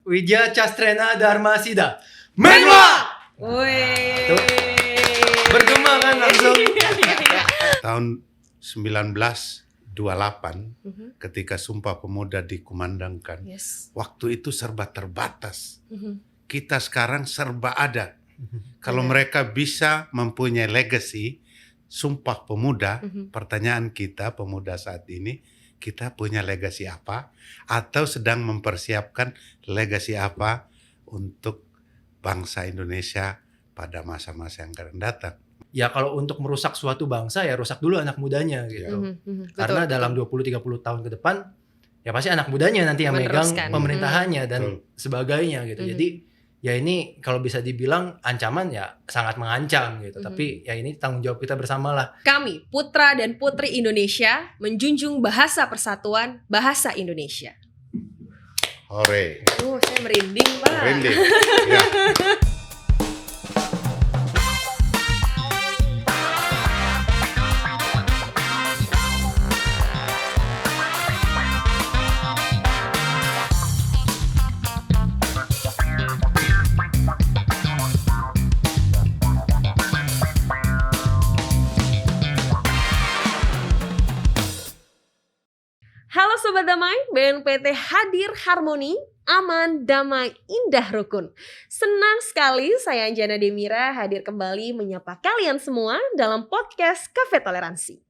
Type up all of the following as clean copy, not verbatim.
Widya Castrena Dharmasida. Menwa! Woi. Bergema kan langsung. Tahun 1928 ketika Sumpah Pemuda dikumandangkan, Yes. waktu itu serba terbatas. Mhm. Kita sekarang serba ada. Kalau Benar. mereka bisa mempunyai legacy Sumpah Pemuda, Mhm. pertanyaan kita pemuda saat ini, kita punya legacy apa? Atau sedang mempersiapkan legacy apa untuk bangsa Indonesia pada masa-masa yang akan datang? Ya kalau untuk merusak suatu bangsa ya rusak dulu anak mudanya gitu. Mhm, mhm. Karena Betul, dalam 20-30 tahun ke depan ya pasti anak mudanya nanti yang megang Meneruskan. pemerintahannya dan Betul. sebagainya gitu. Mhm. Jadi ya ini kalau bisa dibilang ancaman ya sangat mengancam gitu. Mhm. Tapi ya ini tanggung jawab kita bersama lah. Kami, putra dan putri Indonesia, menjunjung bahasa persatuan, bahasa Indonesia. Hore. Saya merinding, Pak. Merinding. Ya. Halo Sobat Damai, BNPT hadir harmoni, aman, damai, indah, rukun. Senang sekali saya Anjana Demira hadir kembali menyapa kalian semua dalam podcast Cafe Toleransi.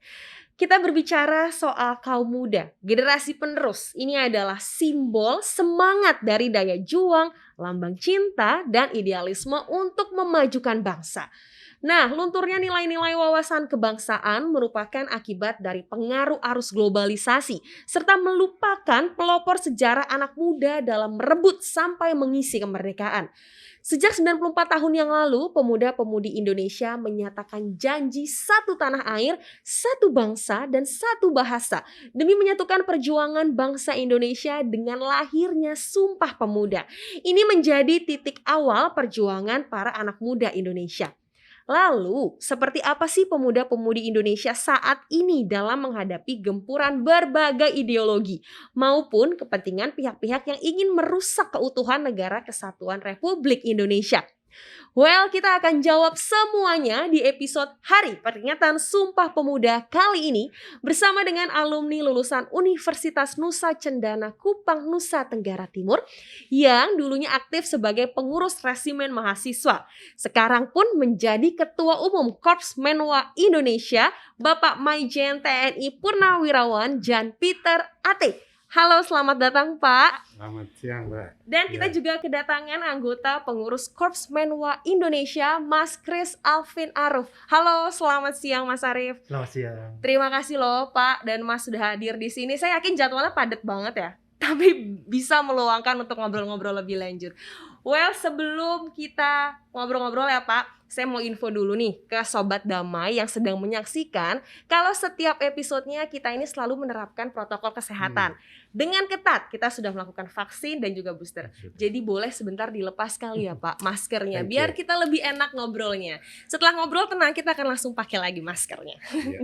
Kita berbicara soal kaum muda, generasi penerus. Ini adalah simbol semangat dari daya juang, lambang cinta, dan idealisme untuk memajukan bangsa. Nah, lunturnya nilai-nilai wawasan kebangsaan merupakan akibat dari pengaruh arus globalisasi serta melupakan pelopor sejarah anak muda dalam merebut sampai mengisi kemerdekaan. Sejak 94 tahun yang lalu, pemuda-pemudi Indonesia menyatakan janji satu tanah air, satu bangsa, dan satu bahasa demi menyatukan perjuangan bangsa Indonesia dengan lahirnya Sumpah Pemuda. Ini menjadi titik awal perjuangan para anak muda Indonesia. Lalu, seperti apa sih pemuda-pemudi Indonesia saat ini dalam menghadapi gempuran berbagai ideologi maupun kepentingan pihak-pihak yang ingin merusak keutuhan negara kesatuan Republik Indonesia? Well, kita akan jawab semuanya di episode Hari Peringatan Sumpah Pemuda kali ini bersama dengan alumni lulusan Universitas Nusa Cendana Kupang, Nusa Tenggara Timur yang dulunya aktif sebagai pengurus resimen mahasiswa. Sekarang pun menjadi Ketua Umum Korps Menwa Indonesia, Bapak Maijen TNI Purnawirawan Jan Peter Ate. Halo, selamat datang Pak. Selamat siang, Mbak. Dan kita Ya. juga kedatangan anggota pengurus Korps Menwa Indonesia, Mas Kris Alvin Aruf. Halo, selamat siang Mas Arif. Selamat siang. Terima kasih loh Pak dan Mas sudah hadir di sini. Saya yakin jadwalnya padat banget ya, tapi bisa meluangkan untuk ngobrol-ngobrol lebih lanjut. Well, sebelum kita ngobrol-ngobrol ya Pak, saya mau info dulu nih ke Sobat Damai yang sedang menyaksikan kalau setiap episodenya kita ini selalu menerapkan protokol kesehatan. Dengan ketat, kita sudah melakukan vaksin dan juga booster. Jadi boleh sebentar dilepas kali ya Pak maskernya, Thank biar you. kita lebih enak ngobrolnya. Setelah ngobrol tenang, kita akan langsung pakai lagi maskernya. Ya.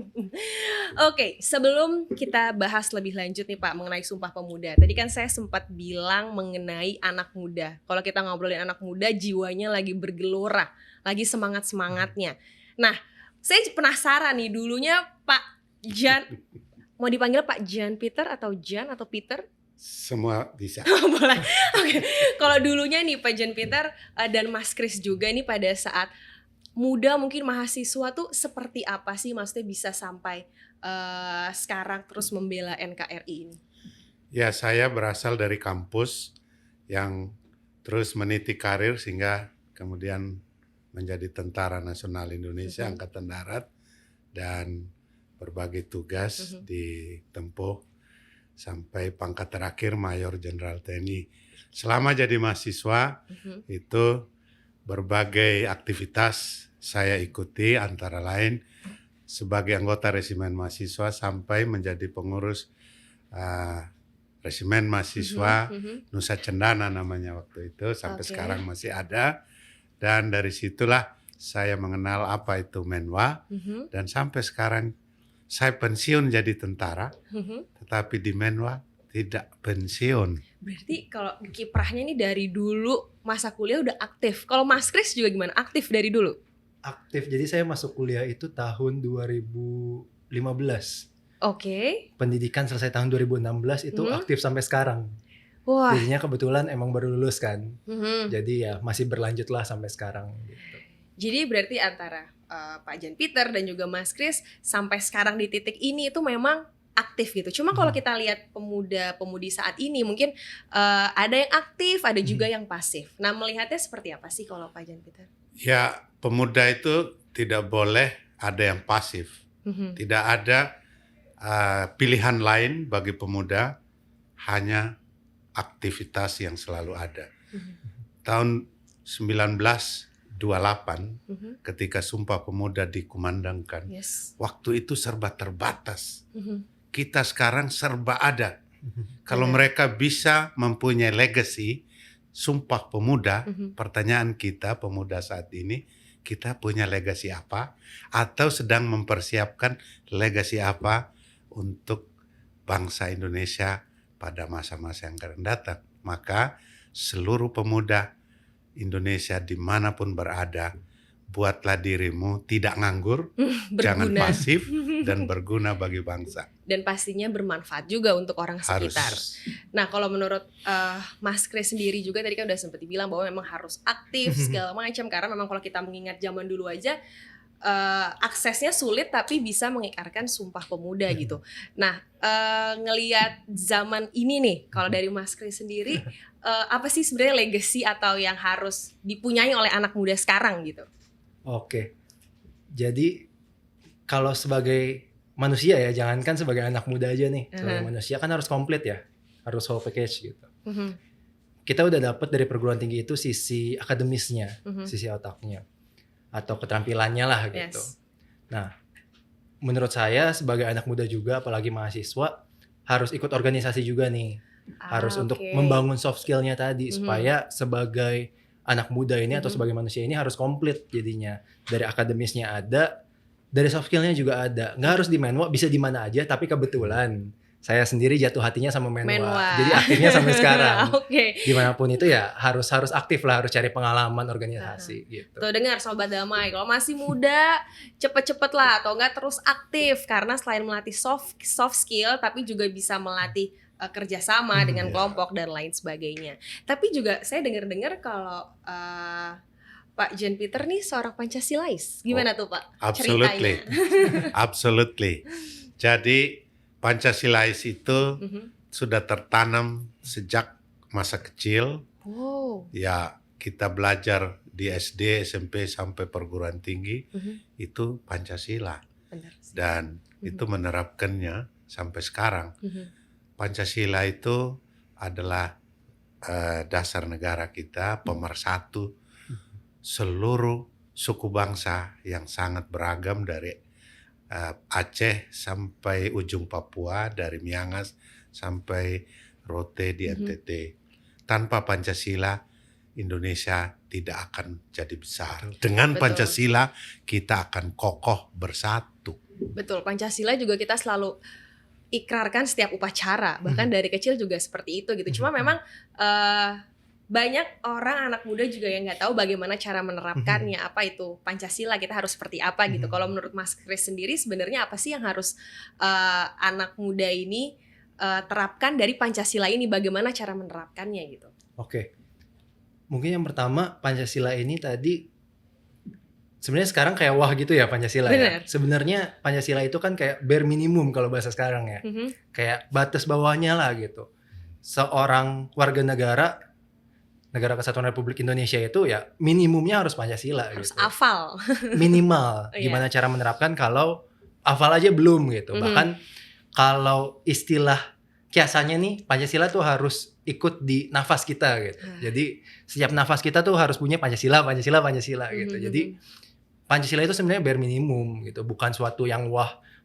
Oke, sebelum kita bahas lebih lanjut nih Pak mengenai Sumpah Pemuda. Tadi kan saya sempat bilang mengenai anak muda. Kalau kita ngobrolin anak muda, jiwanya lagi bergelora, lagi semangat-semangatnya. Nah, saya penasaran nih, dulunya Pak Jan, mau dipanggil Pak Jan Peter atau Jan atau Peter? Semua bisa. Boleh. Oke. Kalau dulunya nih Pak Jan Peter dan Mas Kris juga nih pada saat muda mungkin mahasiswa tuh seperti apa sih, maksudnya bisa sampai sekarang terus membela NKRI ini? Ya, saya berasal dari kampus yang terus meniti karir sehingga kemudian menjadi Tentara Nasional Indonesia Angkatan Darat dan berbagai tugas ditempuh sampai pangkat terakhir Mayor Jenderal TNI. Selama jadi mahasiswa itu berbagai aktivitas saya ikuti, antara lain sebagai anggota resimen mahasiswa sampai menjadi pengurus resimen mahasiswa Nusa Cendana namanya waktu itu, sampai sekarang masih ada. Dan dari situlah saya mengenal apa itu Menwa, dan sampai sekarang saya pensiun jadi tentara, tetapi di Menwa tidak pensiun. Berarti kalau kiprahnya nih dari dulu masa kuliah udah aktif. Kalau Mas Kris juga gimana? Aktif dari dulu? Aktif. Jadi saya masuk kuliah itu tahun 2015. Oke. Pendidikan selesai tahun 2016 itu aktif sampai sekarang. Wah. Jadinya kebetulan emang baru lulus kan. Mhm. Jadi ya masih berlanjut lah sampai sekarang gitu. Jadi berarti antara Pak Jan Peter dan juga Mas Kris sampai sekarang di titik ini itu memang aktif gitu. Cuma kalau kita lihat pemuda-pemudi saat ini mungkin ada yang aktif, ada juga yang pasif. Nah, melihatnya seperti apa sih kalau Pak Jan Peter? Ya, pemuda itu tidak boleh ada yang pasif. Tidak ada pilihan lain bagi pemuda, hanya aktivitas yang selalu ada. Tahun 1928 ketika Sumpah Pemuda dikumandangkan, waktu itu serba terbatas. Kita sekarang serba ada. Kalau mereka bisa mempunyai legacy Sumpah Pemuda, pertanyaan kita pemuda saat ini, kita punya legacy apa? Atau sedang mempersiapkan legacy apa untuk bangsa Indonesia pada masa-masa yang akan datang? Maka seluruh pemuda Indonesia dimanapun berada, buatlah dirimu tidak nganggur, jangan pasif, dan berguna bagi bangsa. Dan pastinya bermanfaat juga untuk orang sekitar. Nah, kalau menurut Mas Kris sendiri juga tadi kan udah sempat dibilang bahwa memang harus aktif segala macam, karena memang kalau kita mengingat zaman dulu aja aksesnya sulit tapi bisa mengikrarkan Sumpah Pemuda gitu. Nah, ngelihat zaman ini nih, kalau dari Mas Kris sendiri apa sih sebenarnya legacy atau yang harus dipunyai oleh anak muda sekarang gitu? Oke. Jadi kalau sebagai manusia ya, jangankan sebagai anak muda aja nih. Sebagai manusia kan harus komplit ya. Harus whole package gitu. Kita udah dapet dari perguruan tinggi itu sisi akademisnya, sisi otaknya, atau keterampilannya lah gitu. Nah, menurut saya sebagai anak muda juga, apalagi mahasiswa, harus ikut organisasi juga nih. Harus untuk membangun soft skill-nya tadi, supaya sebagai anak muda ini atau sebagai manusia ini harus komplit jadinya. Dari akademisnya ada, dari soft skill-nya juga ada. Nggak harus di Menwa, bisa di mana aja, tapi kebetulan saya sendiri jatuh hatinya sama Menwa. Jadi aktifnya sampai sekarang. Dimanapun itu ya harus aktif lah, harus cari pengalaman organisasi gitu. Tuh dengar Sobat Damai, kalau masih muda cepet-cepet lah, atau enggak terus aktif, karena selain melatih soft skill tapi juga bisa melatih kerjasama dengan kelompok dan lain sebagainya. Tapi juga saya dengar-dengar kalau Pak Jan Peter nih seorang Pancasilais. Gimana tuh Pak ceritanya? Absolutely. Jadi Pancasilais itu sudah tertanam sejak masa kecil. Ya, kita belajar di SD, SMP sampai perguruan tinggi itu Pancasila. Dan itu menerapkannya sampai sekarang. Pancasila itu adalah dasar negara kita, pemersatu seluruh suku bangsa yang sangat beragam dari Aceh sampai ujung Papua, dari Miangas sampai Rote di NTT. Tanpa Pancasila, Indonesia tidak akan jadi besar. Dengan Pancasila, kita akan kokoh bersatu. Betul, Pancasila juga kita selalu ikrarkan setiap upacara, bahkan dari kecil juga seperti itu gitu. Cuma memang banyak orang anak muda juga yang nggak tahu bagaimana cara menerapkannya, apa itu Pancasila, kita harus seperti apa gitu. Kalau menurut Mas Kris sendiri sebenarnya apa sih yang harus anak muda ini terapkan dari Pancasila ini, bagaimana cara menerapkannya gitu? Oke. Mungkin yang pertama, Pancasila ini tadi sebenarnya sekarang kayak wah gitu ya Pancasila. Ya. Sebenarnya Pancasila itu kan kayak bare minimum kalau bahasa sekarang ya. Kayak batas bawahnya lah gitu. Seorang warga negara Kesatuan Republik Indonesia itu ya minimumnya harus Pancasila. Harus gitu. Hafal. Minimal. Gimana cara menerapkan kalau hafal aja belum gitu. Bahkan kalau istilah kiasannya nih, Pancasila tuh harus ikut di nafas kita gitu. Jadi setiap nafas kita tuh harus punya Pancasila gitu. Jadi Pancasila itu sebenarnya bare minimum gitu, bukan suatu yang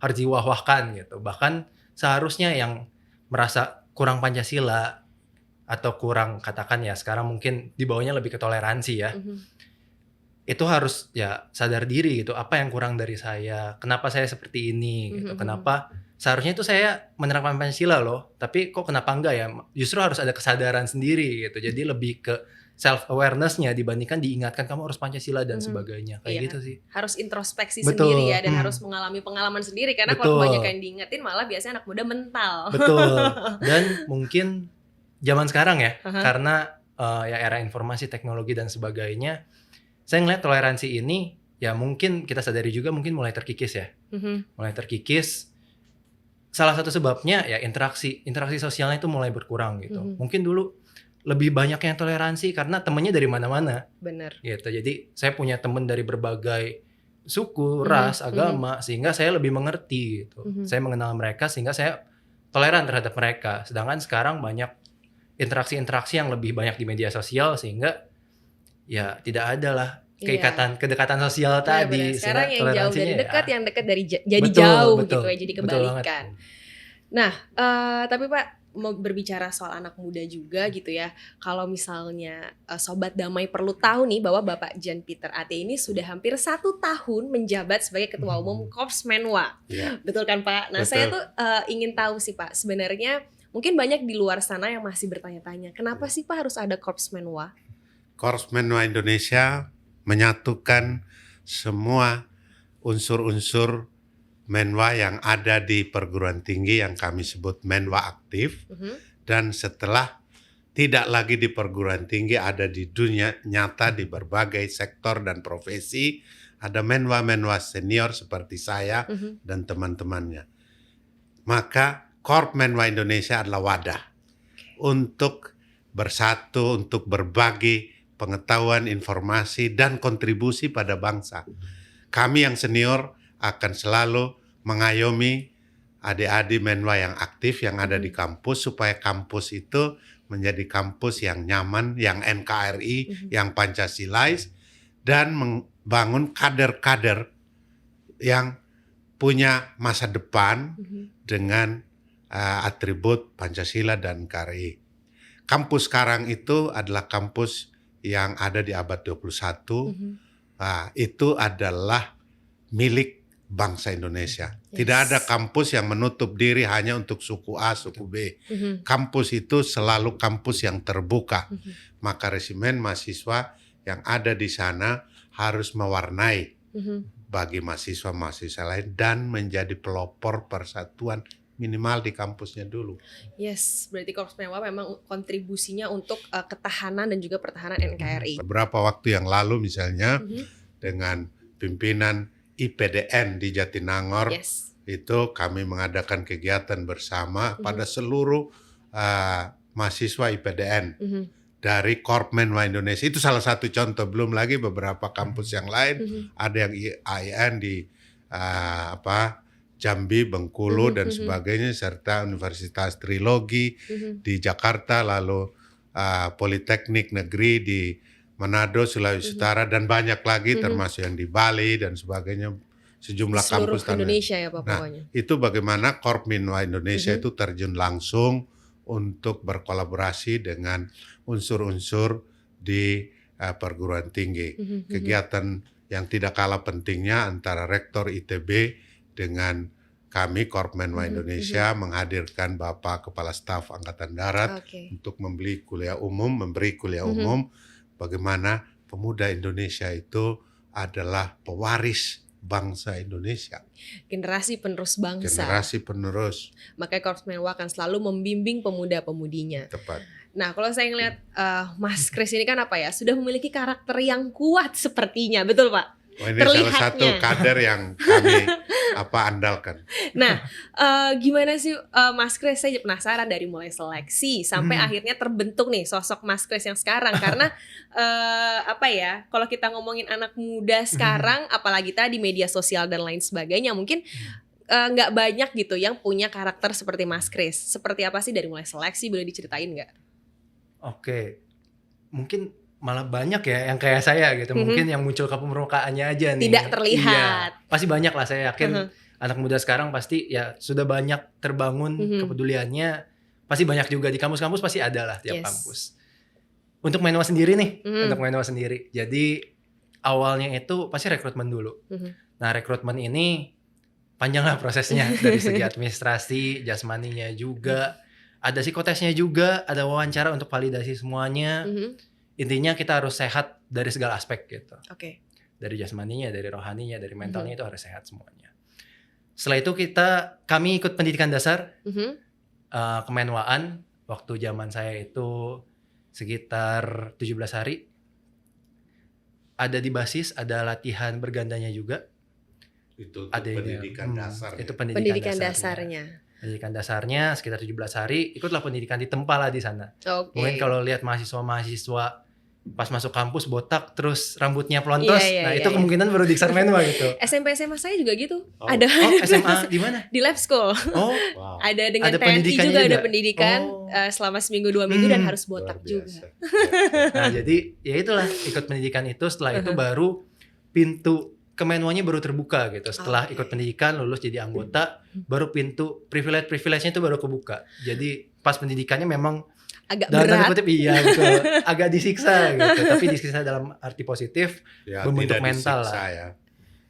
harus diwah-wahkan gitu. Bahkan seharusnya yang merasa kurang Pancasila atau kurang, katakan ya sekarang mungkin dibawanya lebih ke toleransi ya. itu harus ya sadar diri gitu, apa yang kurang dari saya, kenapa saya seperti ini gitu, kenapa seharusnya itu saya menerapkan Pancasila loh, tapi kok kenapa enggak ya, justru harus ada kesadaran sendiri gitu, jadi lebih ke self awareness-nya dibandingkan diingatkan kamu harus Pancasila dan sebagainya, kayak gitu sih. Harus introspeksi Betul. sendiri ya, dan harus mengalami pengalaman sendiri, karena kalau Betul. kebanyakan diingetin malah biasanya anak muda mental. Betul. Dan mungkin zaman sekarang ya, karena ya era informasi, teknologi dan sebagainya, saya ngeliat toleransi ini ya mungkin kita sadari juga mungkin mulai terkikis ya. Mulai terkikis. Salah satu sebabnya ya interaksi sosialnya itu mulai berkurang gitu. Mungkin dulu lebih banyak yang toleransi karena temennya dari mana-mana. Bener. Gitu. Jadi saya punya temen dari berbagai suku, ras, agama, sehingga saya lebih mengerti gitu. Saya mengenal mereka sehingga saya toleran terhadap mereka. Sedangkan sekarang banyak interaksi-interaksi yang lebih banyak di media sosial sehingga ya tidak ada lah kedekatan sosial tadi. Sekarang yang jauh dari dekat, yang dekat dari jadi betul, jauh betul, gitu ya, jadi kebalikan. Nah, tapi Pak, mau berbicara soal anak muda juga gitu ya. Kalau misalnya Sobat Damai perlu tahu nih bahwa Bapak Jan Pieter Ate ini sudah hampir 1 tahun menjabat sebagai Ketua Umum Korps Menwa. Betul kan Pak? Nah, saya tuh ingin tahu sih Pak, sebenarnya mungkin banyak di luar sana yang masih bertanya-tanya, kenapa sih Pak harus ada Korps Menwa? Korps Menwa Indonesia menyatukan semua unsur-unsur Menwa yang ada di perguruan tinggi yang kami sebut Menwa aktif, dan setelah tidak lagi di perguruan tinggi, ada di dunia nyata di berbagai sektor dan profesi, ada Menwa-Menwa senior seperti saya dan teman-temannya. Maka Korps Menwa Indonesia adalah wadah untuk bersatu, untuk berbagi pengetahuan, informasi, dan kontribusi pada bangsa. Kami yang senior akan selalu mengayomi adik-adik Menwa yang aktif yang ada di kampus supaya kampus itu menjadi kampus yang nyaman, yang NKRI, yang Pancasilais, dan membangun kader-kader yang punya masa depan dengan atribut Pancasila dan NKRI. Kampus sekarang itu adalah kampus yang ada di abad 21, itu adalah milik bangsa Indonesia. Tidak ada kampus yang menutup diri hanya untuk suku A, suku B. Kampus itu selalu kampus yang terbuka. Maka resimen mahasiswa yang ada di sana harus mewarnai bagi mahasiswa-mahasiswa lain dan menjadi pelopor persatuan minimal di kampusnya dulu. Yes, berarti Korps Menwa memang kontribusinya untuk ketahanan dan juga pertahanan NKRI. Beberapa waktu yang lalu misalnya dengan pimpinan IPDN di Jatinangor, itu kami mengadakan kegiatan bersama pada seluruh mahasiswa IPDN dari Korps Menwa Indonesia. Itu salah satu contoh, belum lagi beberapa kampus yang lain, ada yang IAIN di Jambi, Bengkulu dan sebagainya, serta Universitas Trilogi di Jakarta, lalu Politeknik Negeri di Manado, Sulawesi Utara, dan banyak lagi termasuk yang di Bali dan sebagainya, sejumlah kampus Indonesia ya Pak, nah, pokoknya. itu bagaimana Korps Menwa Indonesia itu terjun langsung untuk berkolaborasi dengan unsur-unsur di perguruan tinggi. Kegiatan yang tidak kalah pentingnya antara Rektor ITB dengan kami Korps Menwa Indonesia menghadirkan Bapak Kepala Staf Angkatan Darat untuk memberi kuliah umum bagaimana pemuda Indonesia itu adalah pewaris bangsa Indonesia. Generasi penerus bangsa. Generasi penerus. Makanya Korps Menwa akan selalu membimbing pemuda-pemudinya. Tepat. Nah, kalau saya ngelihat Mas Kris ini kan apa ya, sudah memiliki karakter yang kuat sepertinya, betul Pak? Oh, ini salah satu kader yang kami andalkan. Nah, gimana sih Mas Kris? Saya penasaran dari mulai seleksi sampai akhirnya terbentuk nih sosok Mas Kris yang sekarang. Karena kalau kita ngomongin anak muda sekarang, apalagi tadi media sosial dan lain sebagainya, mungkin nggak banyak gitu yang punya karakter seperti Mas Kris. Seperti apa sih dari mulai seleksi, boleh diceritain nggak? Oke, mungkin malah banyak ya yang kayak saya gitu. Mungkin yang muncul ke permukaannya aja nih. Tidak terlihat. Iya, pasti banyak lah, saya yakin anak muda sekarang pasti ya sudah banyak terbangun kepeduliannya. Pasti banyak juga di kampus-kampus, pasti ada lah tiap kampus. Untuk Menwa sendiri nih, untuk Menwa sendiri. Jadi awalnya itu pasti rekrutmen dulu. Nah rekrutmen ini panjang lah prosesnya dari segi administrasi, jasmaninya juga, ada psikotesnya juga, ada wawancara untuk validasi semuanya. Intinya kita harus sehat dari segala aspek gitu. Dari jasmaninya, dari rohaninya, dari mentalnya itu harus sehat semuanya. Setelah itu kami ikut pendidikan dasar, kemenwaan. Waktu zaman saya itu sekitar 17 hari. Ada di basis, ada latihan bergandanya juga. Itu ada pendidikan dasar. Itu pendidikan dasarnya. Pendidikan dasarnya sekitar 17 hari, ikutlah pendidikan di Tempa lah di sana. Mungkin kalau lihat mahasiswa pas masuk kampus botak terus rambutnya pelontos, itu kemungkinan baru Diksar Menwa gitu. SMP SMA saya juga gitu. Ada SMA di mana? Di lab school. Ada dengan TNI juga ada pendidikan selama seminggu 2 minggu dan harus botak juga. Nah, jadi ya itulah ikut pendidikan itu, setelah itu baru pintu Kemenwanya baru terbuka gitu. Setelah ikut pendidikan, lulus jadi anggota, baru pintu privilege-nya itu baru kebuka. Jadi pas pendidikannya memang agak berat. Kutip, iya gitu. Agak disiksa gitu. Tapi disiksa dalam arti positif, membentuk mental lah. Ya.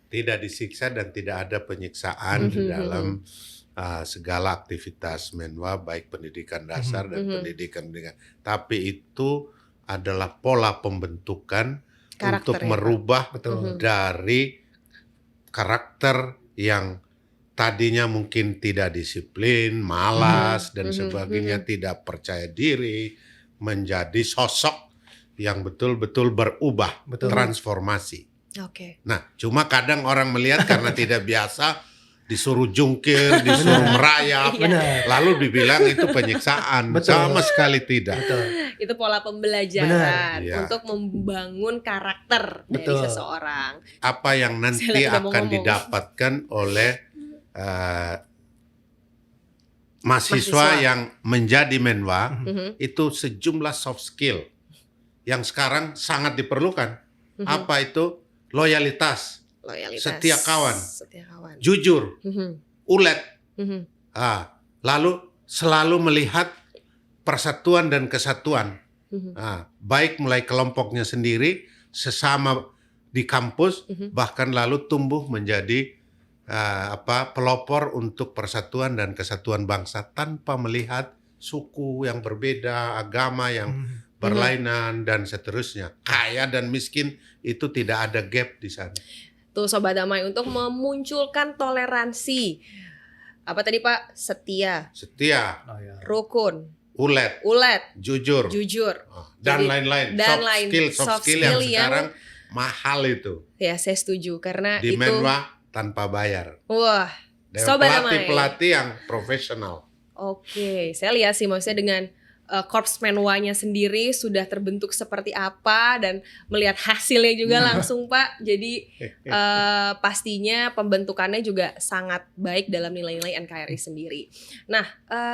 Tidak disiksa dan tidak ada penyiksaan di dalam segala aktivitas Menwa, baik pendidikan dasar dan pendidikan. Tapi itu adalah pola pembentukan karakter, untuk merubah dari karakter yang tadinya mungkin tidak disiplin, malas dan sebagainya, tidak percaya diri, menjadi sosok yang betul-betul berubah, transformasi. Nah, cuma kadang orang melihat karena tidak biasa, disuruh jungkir, disuruh merayap, lalu dibilang itu penyiksaan. Sama sekali tidak. Itu pola pembelajaran untuk membangun karakter dari seseorang. Apa yang nanti akan didapatkan oleh mahasiswa yang menjadi Menwa, itu sejumlah soft skill yang sekarang sangat diperlukan. Apa itu? Loyalitas. Setia kawan, jujur, ulet, lalu selalu melihat persatuan dan kesatuan, baik mulai kelompoknya sendiri, sesama di kampus, bahkan lalu tumbuh menjadi pelopor untuk persatuan dan kesatuan bangsa tanpa melihat suku yang berbeda, agama yang berlainan dan seterusnya. Kaya dan miskin itu tidak ada gap di sana. Tuh Sobat Damai, untuk memunculkan toleransi. Apa tadi Pak? Setia, rukun, ulet, jujur, dan lain-lain. Soft skill yang sekarang mahal itu. Ya, saya setuju karena di itu Menwa tanpa bayar. Wah, Sobat Damai. Pelatih yang profesional. Saya lihat sih maksudnya dengan Korps Menwanya sendiri sudah terbentuk seperti apa dan melihat hasilnya juga langsung Pak. Jadi pastinya pembentukannya juga sangat baik dalam nilai-nilai NKRI sendiri. Nah,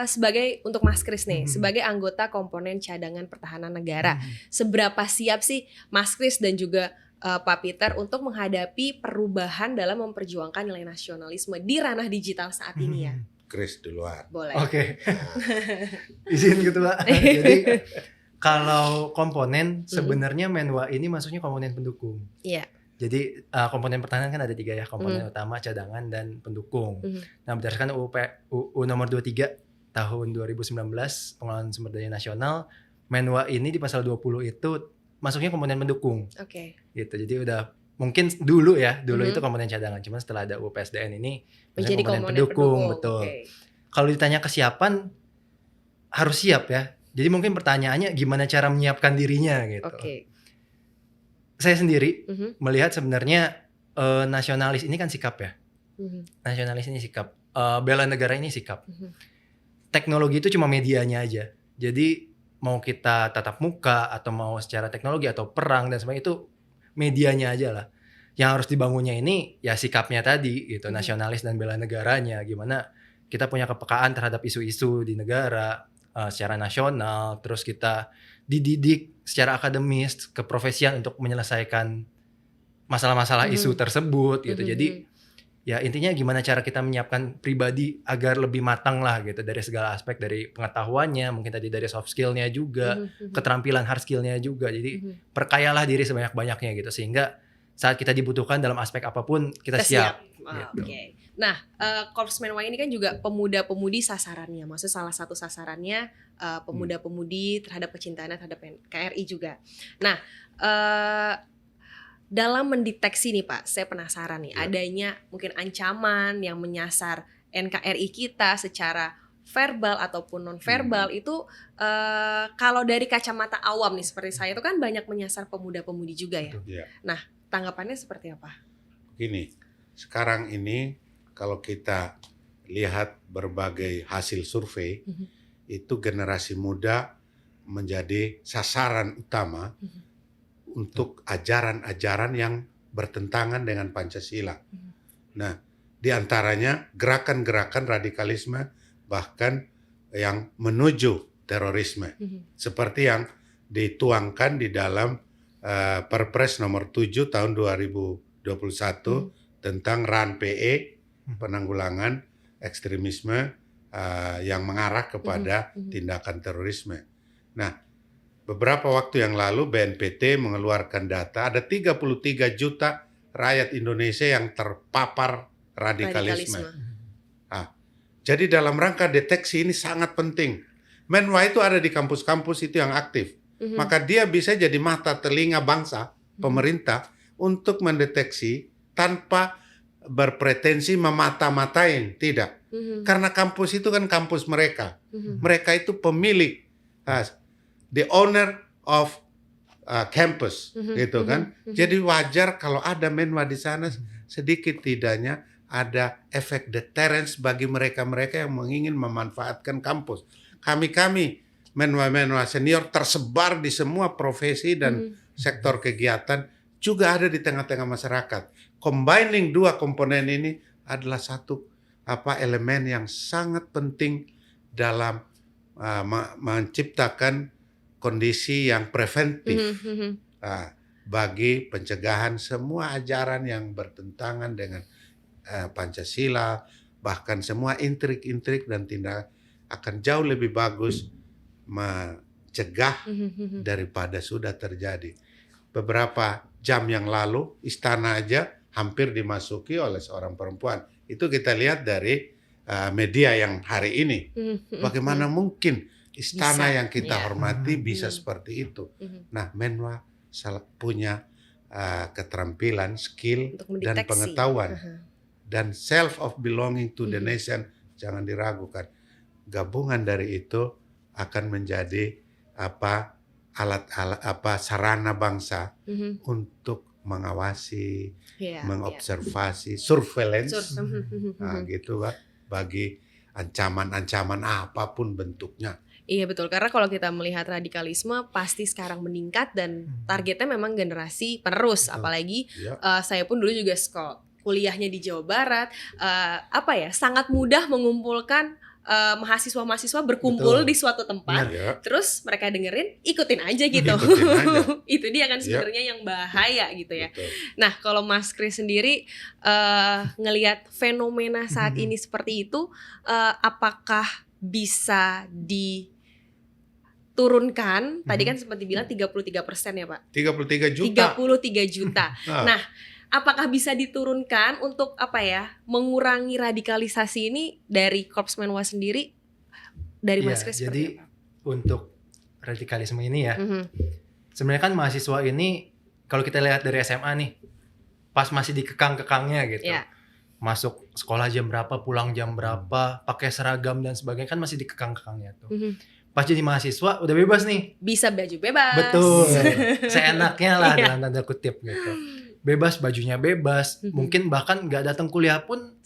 sebagai untuk Mas Kris nih, sebagai anggota komponen cadangan pertahanan negara, seberapa siap sih Mas Kris dan juga Pak Peter untuk menghadapi perubahan dalam memperjuangkan nilai nasionalisme di ranah digital saat ini ya? Kris duluan. Boleh. Izin gitu Pak. Jadi kalau komponen sebenarnya Menwa ini maksudnya komponen pendukung. Iya. Jadi komponen pertahanan kan ada 3 ya, komponen utama, cadangan, dan pendukung. Nah berdasarkan UU nomor 23 tahun 2019 pengelolaan sumber daya nasional, Menwa ini di pasal 20 itu masuknya komponen pendukung. Gitu. Jadi udah mungkin dulu itu komponen cadangan, cuman setelah ada UU PSDN ini menjadi komponen pendukung. Betul. Kalau ditanya kesiapan, harus siap ya. Jadi mungkin pertanyaannya gimana cara menyiapkan dirinya gitu. Saya sendiri melihat sebenarnya nasionalis ini kan sikap ya. Nasionalis ini sikap, bela negara ini sikap. Teknologi itu cuma medianya aja. Jadi mau kita tatap muka atau mau secara teknologi atau perang dan sebagainya, itu medianya aja lah. Yang harus dibangunnya ini ya sikapnya tadi gitu, nasionalis dan bela negaranya. Gimana kita punya kepekaan terhadap isu-isu di negara secara nasional, terus kita dididik secara akademis, keprofesian untuk menyelesaikan masalah-masalah isu tersebut gitu. Jadi ya intinya gimana cara kita menyiapkan pribadi agar lebih matang lah gitu dari segala aspek, dari pengetahuannya, mungkin tadi dari soft skillnya juga, keterampilan hard skillnya juga. Jadi perkayalah diri sebanyak-banyaknya gitu, sehingga saat kita dibutuhkan dalam aspek apapun kita siap. Gitu. Oke. Nah, Korps Menwa ini kan juga pemuda-pemudi sasarannya. Maksudnya salah satu sasarannya pemuda-pemudi terhadap kecintaannya terhadap KRI juga. Nah, dalam mendeteksi nih Pak, saya penasaran nih, adanya mungkin ancaman yang menyasar NKRI kita secara verbal ataupun non-verbal itu kalau dari kacamata awam nih seperti saya itu kan banyak menyasar pemuda-pemudi juga ya. Nah, tanggapannya seperti apa? Gini, sekarang ini kalau kita lihat berbagai hasil survei, itu generasi muda menjadi sasaran utama untuk ajaran-ajaran yang bertentangan dengan Pancasila. Nah, di antaranya gerakan-gerakan radikalisme bahkan yang menuju terorisme. Seperti yang dituangkan di dalam Perpres nomor 7 tahun 2021 tentang RAN PE, penanggulangan ekstremisme yang mengarah kepada tindakan terorisme. Nah, beberapa waktu yang lalu BNPT mengeluarkan data ada 33 juta rakyat Indonesia yang terpapar radikalisme. Jadi dalam rangka deteksi ini sangat penting. Menwa itu ada di kampus-kampus itu yang aktif. Maka dia bisa jadi mata telinga bangsa, pemerintah untuk mendeteksi tanpa berpretensi memata-matain, tidak. Karena kampus itu kan kampus mereka. Mereka itu pemilik, the owner of campus, gitu kan. Jadi wajar kalau ada Menwa di sana, sedikit tidaknya ada efek deterrence bagi mereka-mereka yang ingin memanfaatkan kampus. Kami Menwa-Menwa senior tersebar di semua profesi dan sektor kegiatan, juga ada di tengah-tengah masyarakat. Combining dua komponen ini adalah satu elemen yang sangat penting dalam menciptakan kondisi yang preventif bagi pencegahan semua ajaran yang bertentangan dengan Pancasila, bahkan semua intrik-intrik dan tindakan akan jauh lebih bagus mencegah daripada sudah terjadi. Beberapa jam yang lalu istana aja hampir dimasuki oleh seorang perempuan. Itu kita lihat dari media yang hari ini. Bagaimana mungkin istana yang kita hormati bisa seperti itu. Nah, Menwa punya keterampilan, skill dan pengetahuan. Dan self of belonging to the nation jangan diragukan. Gabungan dari itu akan menjadi sarana bangsa untuk mengawasi, mengobservasi, surveillance, gitu Pak, bagi ancaman-ancaman apapun bentuknya. Iya betul, karena kalau kita melihat radikalisme pasti sekarang meningkat dan targetnya memang generasi penerus. Apalagi saya pun dulu juga kuliahnya di Jawa Barat, sangat mudah mengumpulkan mahasiswa-mahasiswa berkumpul di suatu tempat, terus mereka dengerin, ikutin aja gitu. Itu dia kan sebenarnya yang bahaya gitu ya. Nah, kalau Mas Kris sendiri ngelihat fenomena saat ini seperti itu, apakah bisa diturunkan? Tadi kan sempat dibilang 33% ya Pak? 33 juta. 33 juta. Nah, apakah bisa diturunkan untuk mengurangi radikalisasi ini dari Korps Menwa sendiri dari Mas Kris? Jadi untuk radikalisme ini ya, sebenarnya kan mahasiswa ini kalau kita lihat dari SMA nih, pas masih dikekang-kekangnya gitu, masuk sekolah jam berapa, pulang jam berapa, pakai seragam dan sebagainya kan masih dikekang-kekangnya tuh. Pas jadi mahasiswa udah bebas nih, bisa baju bebas, betul, seenaknya lah dalam tanda kutip gitu. Bebas, bajunya bebas, mungkin bahkan nggak datang kuliah pun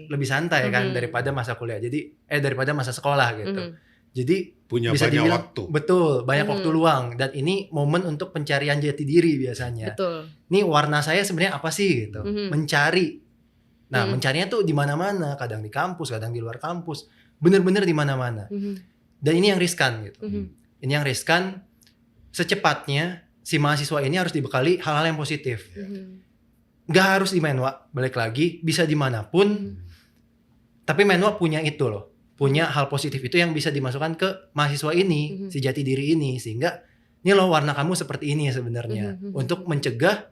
lebih santai kan daripada masa kuliah. Jadi daripada masa sekolah gitu. Jadi punya bisa banyak dibilang, waktu. Betul, banyak waktu luang, dan ini momen untuk pencarian jati diri biasanya. Betul. Nih warna saya sebenarnya apa sih gitu. Mencari. Nah, mencarinya tuh di mana-mana, kadang di kampus, kadang di luar kampus. Bener-bener di mana-mana. Dan ini yang riskan gitu. Ini yang riskan, secepatnya si mahasiswa ini harus dibekali hal-hal yang positif. Nggak harus di Menwa, balik lagi, bisa dimanapun. Tapi Menwa punya itu loh, punya hal positif itu yang bisa dimasukkan ke mahasiswa ini, si jati diri ini, sehingga ini loh warna kamu seperti ini sebenarnya, untuk mencegah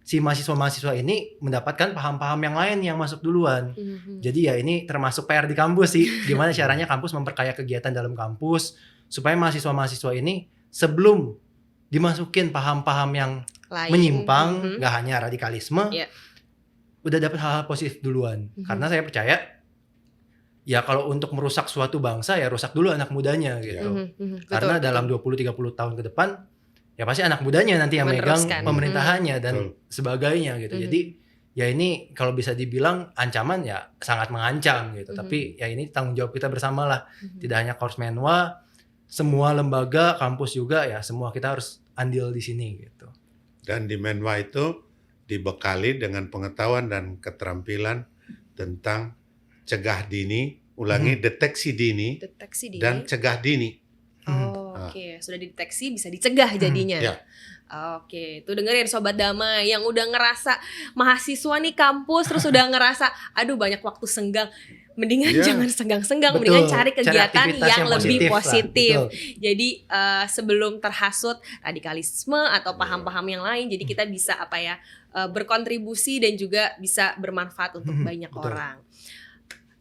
si mahasiswa-mahasiswa ini mendapatkan paham-paham yang lain yang masuk duluan. Jadi ya ini termasuk PR di kampus sih. Gimana caranya kampus memperkaya kegiatan dalam kampus supaya mahasiswa-mahasiswa ini sebelum dimasukin paham-paham yang menyimpang, nggak hanya radikalisme, udah dapat hal-hal positif duluan. Karena saya percaya ya kalau untuk merusak suatu bangsa ya rusak dulu anak mudanya gitu. Karena dalam 20-30 tahun ke depan ya pasti anak mudanya nanti yang megang pemerintahannya dan sebagainya gitu. Jadi ya ini kalau bisa dibilang ancaman ya sangat mengancam gitu. Tapi ya ini tanggung jawab kita bersama lah. Tidak hanya Korps Menwa, semua lembaga, kampus juga ya semua kita harus andil di sini gitu. Dan di Menwa itu dibekali dengan pengetahuan dan keterampilan tentang cegah dini, deteksi dini, dan cegah dini. Oke, sudah dideteksi bisa dicegah jadinya. Oke, tuh dengerin Sobat Damai yang udah ngerasa mahasiswa nih kampus terus udah ngerasa aduh banyak waktu senggang. Mendingan jangan senggang-senggang, mendingan cari kegiatan yang lebih positif. Jadi sebelum terhasut radikalisme atau paham-paham yang lain, jadi kita bisa berkontribusi dan juga bisa bermanfaat untuk banyak orang.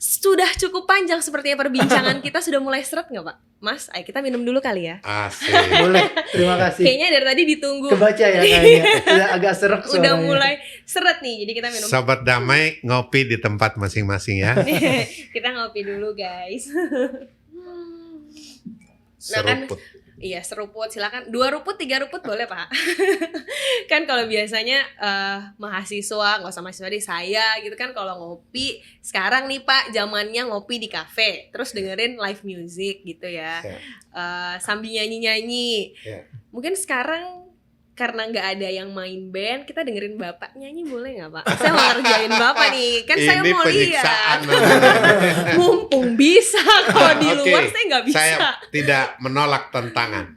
Sudah cukup panjang sepertinya perbincangan kita, sudah mulai seret nggak Pak? Mas, ayo kita minum dulu kali ya. Asik. Boleh, terima kasih. Kayaknya dari tadi ditunggu. Kebaca ya kayaknya, udah agak seret suaranya. Udah mulai seret nih, jadi kita minum. Sobat Damai ngopi di tempat masing-masing ya. Kita ngopi dulu guys. Seruput. Iya seruput, silakan 2 ruput 3 ruput boleh Pak. Kan kalau biasanya mahasiswa, nggak usah mahasiswa deh, saya gitu kan kalau ngopi sekarang nih Pak zamannya ngopi di kafe terus dengerin live music gitu ya. Sambil nyanyi-nyanyi. Mungkin sekarang karena nggak ada yang main band, kita dengerin Bapak nyanyi boleh nggak Pak? Saya mau ngerjain Bapak nih, kan Ini saya mau penyiksaan. lihat. Mumpung bisa, kalau di luar saya nggak bisa. Saya tidak menolak tantangan.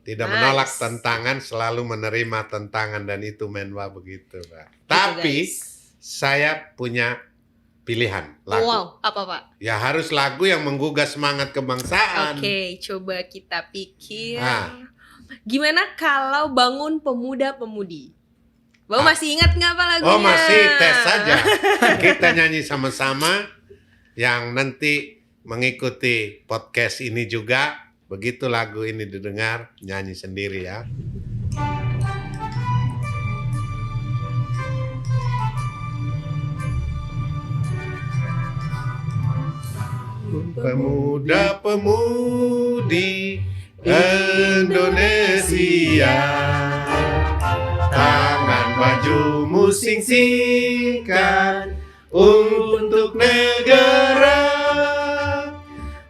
Tidak nice. menolak tantangan, selalu menerima tantangan dan itu Menwa begitu Pak. Tapi saya punya pilihan lagu. Wow, apa Pak? Ya harus lagu yang menggugah semangat kebangsaan. Oke, coba kita pikir. Gimana kalau Bangun Pemuda-Pemudi? Bapak masih ingat nggak Pak lagunya? Oh masih, tes saja. Kita nyanyi sama-sama. Yang nanti mengikuti podcast ini juga, begitu lagu ini didengar, nyanyi sendiri ya. Pemuda-pemudi Indonesia, tangan bajumu sing-singkan untuk negara.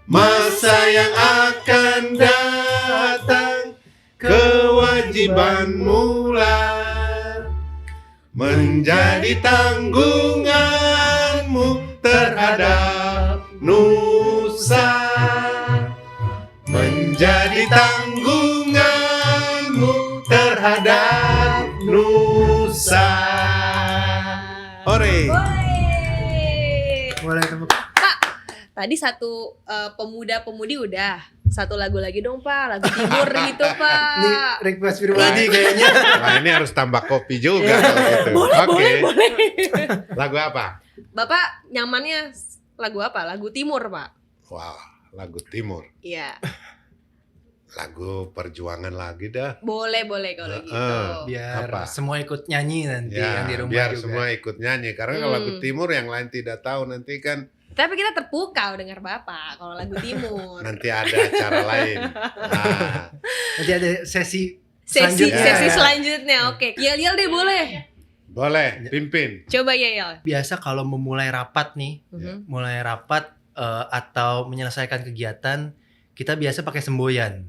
Masa yang akan datang, kewajiban mula menjadi tanggunganmu terhadap nusa. Menjadi tanggunganmu terhadap nusa. Hore. Boleh tepuk. Pak, tadi satu pemuda-pemudi udah. Satu lagu lagi dong Pak, lagu timur gitu Pak. Ini request pribadi kayaknya. Nah ini harus tambah kopi juga kalau gitu. Boleh. Lagu apa? Bapak nyamannya lagu apa? Lagu timur Pak? Wah, lagu timur. Iya. Lagu perjuangan lagi dah. Boleh kalau gitu. Biar Apa? semua ikut nyanyi nanti yang di rumah biar juga. semua ikut nyanyi. Karena kalau lagu timur yang lain tidak tahu nanti kan. Tapi kita terpukau dengar Bapak kalau lagu timur. Nanti ada acara lain. Nah, Nanti ada sesi Sesi selanjutnya. selanjutnya. Oke. Yel deh boleh. boleh, pimpin. Coba Yel. Biasa kalau memulai rapat nih, atau menyelesaikan kegiatan, kita biasa pakai semboyan.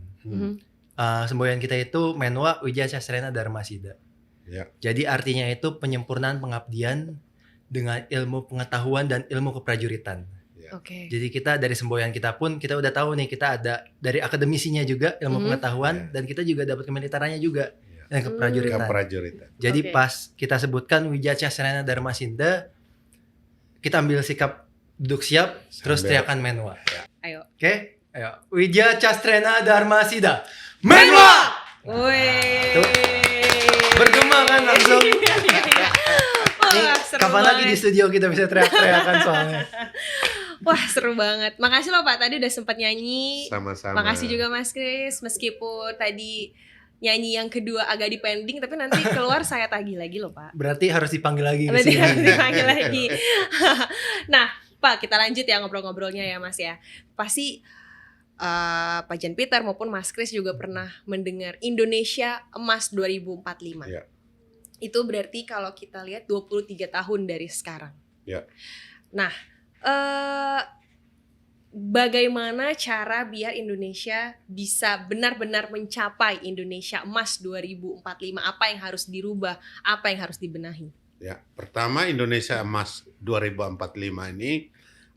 Semboyan kita itu Menwa Wijaya Castrena Dharmasida. Ya. Jadi artinya itu penyempurnaan pengabdian dengan ilmu pengetahuan dan ilmu keprajuritan. Oke. Jadi kita dari semboyan kita pun kita udah tahu nih, kita ada dari akademisinya juga ilmu pengetahuan dan kita juga dapat kemiliterannya juga dan keprajuritan. Jadi pas kita sebutkan Wijaya Castrena Dharmasida, kita ambil sikap duduk siap, terus teriakan Menwa. Ayo. Oke? Ayo. Wijaya Castrena Dharmasida. Menwa! Woi. Bergema kan langsung. seru Kapan banget. lagi di studio kita bisa teriak-teriakan soalnya. Wah, seru banget. Makasih loh Pak, tadi udah sempat nyanyi. Sama-sama. Makasih juga Mas Kris, meskipun tadi nyanyi yang kedua agak dipending, tapi nanti keluar saya tagih lagi loh Pak. Berarti harus dipanggil lagi ke Berarti sini. harus dipanggil lagi. Nah, Pak, kita lanjut ya ngobrol-ngobrolnya ya Mas ya. Pasti Pak Jan Peter maupun Mas Kris juga pernah mendengar Indonesia Emas 2045. Ya. Itu berarti kalau kita lihat 23 tahun dari sekarang. Ya. Nah, bagaimana cara biar Indonesia bisa benar-benar mencapai Indonesia Emas 2045? Apa yang harus dirubah? Apa yang harus dibenahi? Ya, pertama Indonesia Emas 2045 ini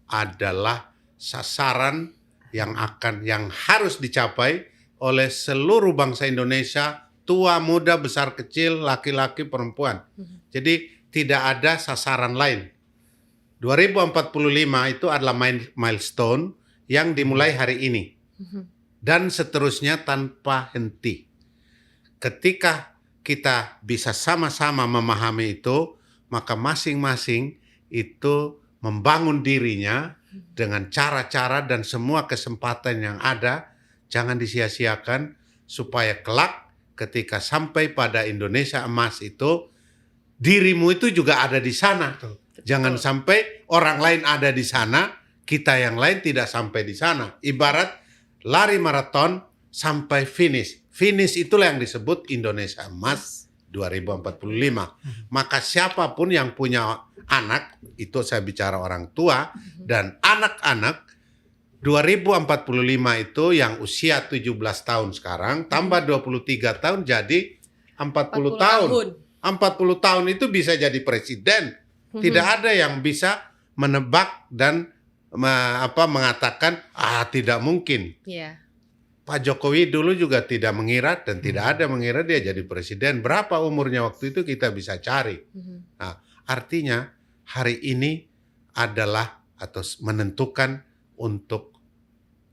adalah sasaran yang harus dicapai oleh seluruh bangsa Indonesia, tua, muda, besar, kecil, laki-laki, perempuan. Jadi tidak ada sasaran lain. 2045 itu adalah milestone yang dimulai hari ini. Dan seterusnya tanpa henti. Ketika kita bisa sama-sama memahami itu, maka masing-masing itu membangun dirinya dengan cara-cara dan semua kesempatan yang ada, jangan disia-siakan supaya kelak ketika sampai pada Indonesia Emas itu, dirimu itu juga ada di sana. Jangan sampai orang lain ada di sana, kita yang lain tidak sampai di sana. Ibarat lari maraton sampai finish. Finish itulah yang disebut Indonesia Emas 2045. Maka siapapun yang punya anak, itu saya bicara orang tua, dan anak-anak 2045 itu yang usia 17 tahun sekarang, tambah 23 tahun jadi 40 tahun. 40 tahun itu bisa jadi presiden. Tidak ada yang bisa menebak dan mengatakan, tidak mungkin. Yeah. Pak Jokowi dulu juga tidak mengira dan tidak ada mengira dia jadi presiden. Berapa umurnya waktu itu kita bisa cari. Nah, artinya hari ini adalah atau menentukan untuk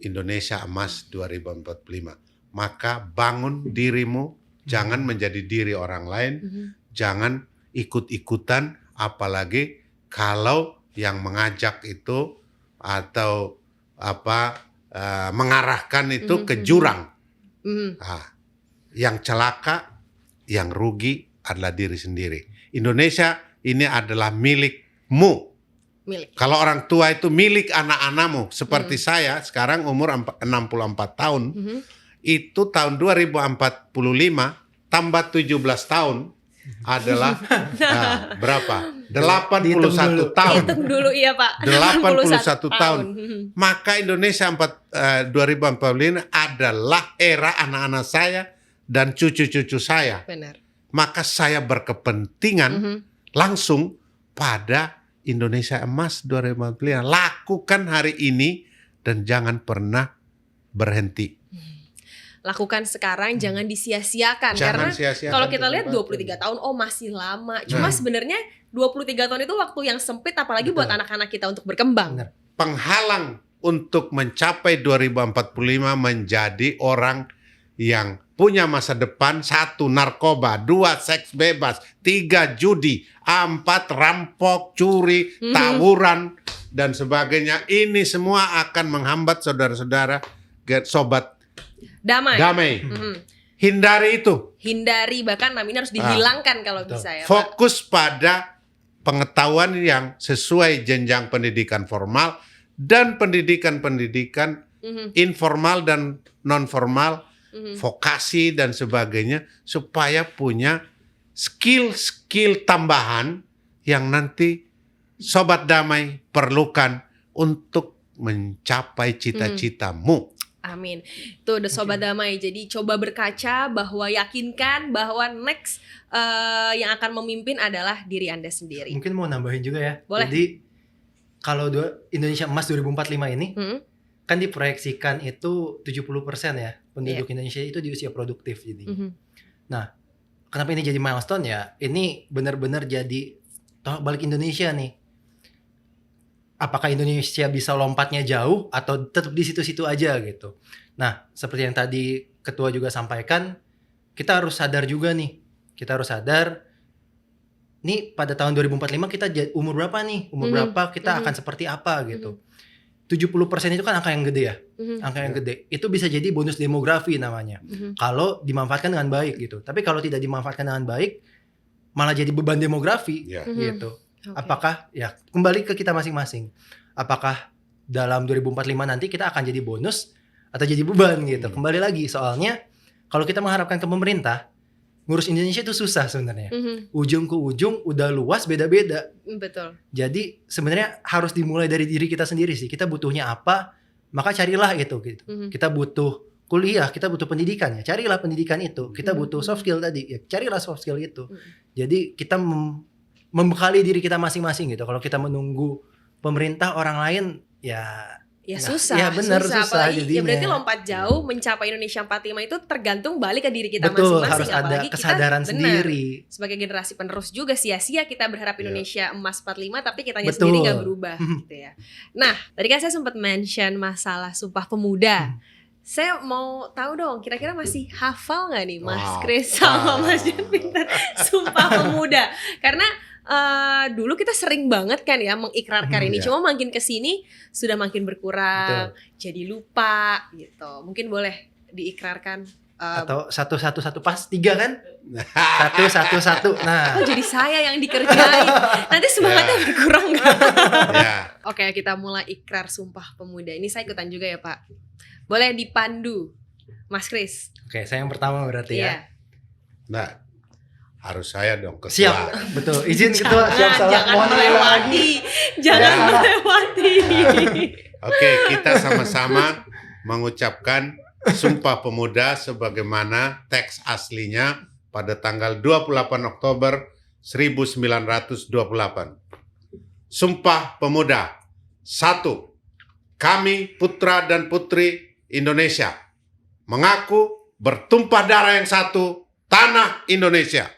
Indonesia Emas 2045. Maka bangun dirimu, jangan menjadi diri orang lain, jangan ikut-ikutan, apalagi kalau yang mengajak itu atau mengarahkan itu ke jurang. Nah, yang celaka, yang rugi adalah diri sendiri. Indonesia ini adalah milikmu. Kalau orang tua itu milik anak-anakmu, seperti saya sekarang umur 64 tahun, itu tahun 2045 tambah 17 tahun adalah berapa? 81 tahun. Hitung dulu iya Pak. 81 tahun. Maka Indonesia 2045 adalah era anak-anak saya dan cucu-cucu saya. Benar. Maka saya berkepentingan langsung pada Indonesia Emas 2045. Lakukan hari ini dan jangan pernah berhenti. Lakukan sekarang, jangan disia-siakan. Jangan Karena sia-siakan kalau kita lihat kesempatan. 23 tahun, masih lama. Cuma sebenarnya 23 tahun itu waktu yang sempit, apalagi buat anak-anak kita untuk berkembang. Benar. Penghalang untuk mencapai 2045 menjadi orang yang punya masa depan. 1, narkoba. 2, seks bebas. 3, judi. 4, rampok, curi, tawuran, dan sebagainya. Ini semua akan menghambat saudara-saudara, sobat damai. Hindari itu. Hindari, bahkan namanya harus dihilangkan kalau bisa ya Pak. Fokus pada pengetahuan yang sesuai jenjang pendidikan formal dan pendidikan-pendidikan informal dan non-formal, vokasi dan sebagainya, supaya punya skill-skill tambahan yang nanti sobat damai perlukan untuk mencapai cita-citamu. Amin. Itu udah sobat damai. Jadi coba berkaca bahwa yakinkan bahwa next yang akan memimpin adalah diri Anda sendiri. Mungkin mau nambahin juga ya. Boleh. Jadi kalau Indonesia Emas 2045 ini kan diproyeksikan itu 70% ya penduduk Indonesia itu di usia produktif jadinya. Nah, kenapa ini jadi milestone ya? Ini benar-benar jadi tolak balik Indonesia nih. Apakah Indonesia bisa lompatnya jauh atau tetap di situ-situ aja gitu. Nah, seperti yang tadi Ketua juga sampaikan, kita harus sadar juga nih. Kita harus sadar nih pada tahun 2045 kita umur berapa nih? Umur berapa kita akan seperti apa gitu. 70% itu kan angka yang gede ya. Angka yang gede. Itu bisa jadi bonus demografi namanya. Kalau dimanfaatkan dengan baik gitu. Tapi kalau tidak dimanfaatkan dengan baik malah jadi beban demografi gitu. Okay. Apakah ya kembali ke kita masing-masing. Apakah dalam 2045 nanti kita akan jadi bonus atau jadi beban gitu. Kembali lagi soalnya kalau kita mengharapkan ke pemerintah ngurus Indonesia itu susah sebenarnya. Ujung ke ujung udah luas beda-beda. Betul. Jadi sebenarnya harus dimulai dari diri kita sendiri sih. Kita butuhnya apa, maka carilah itu gitu. Kita butuh kuliah, kita butuh pendidikan ya. Carilah pendidikan itu. Kita butuh soft skill tadi, ya carilah soft skill itu. Jadi kita membekali diri kita masing-masing gitu. Kalau kita menunggu pemerintah orang lain ya susah. Ya benar susah Apalagi, jadinya. ya berarti lompat jauh mencapai Indonesia 45 itu tergantung balik ke diri kita Betul, masing-masing. harus ada Apalagi kesadaran kita, sendiri. Sebagai generasi penerus juga sia-sia kita berharap Indonesia emas 45 tapi kitanya Betul. sendiri gak berubah gitu ya. Nah, tadi kan saya sempat mention masalah Sumpah Pemuda. Saya mau tahu dong, kira-kira masih hafal gak nih Mas Chris sama Mas Jan Pinter Sumpah Pemuda? Karena dulu kita sering banget kan ya mengikrarkan ini. Cuma makin kesini sudah makin berkurang, jadi lupa gitu. Mungkin boleh diikrarkan. Atau 1-1-1 pas 3 kan? 1-1-1. Nah. Oh jadi saya yang dikerjain. Nanti semangatnya berkurang gak? Oke, kita mulai ikrar Sumpah Pemuda. Ini saya ikutan juga ya Pak. Boleh dipandu Mas Chris. Oke, saya yang pertama berarti ya. Nah, harus saya dong ketua. Siap, betul. Izin ketua, siap salah. Jangan melewati. Jangan melewati. Oke, kita sama-sama mengucapkan Sumpah Pemuda sebagaimana teks aslinya pada tanggal 28 Oktober 1928. Sumpah Pemuda. 1. Kami putra dan putri Indonesia mengaku bertumpah darah yang satu, tanah Indonesia.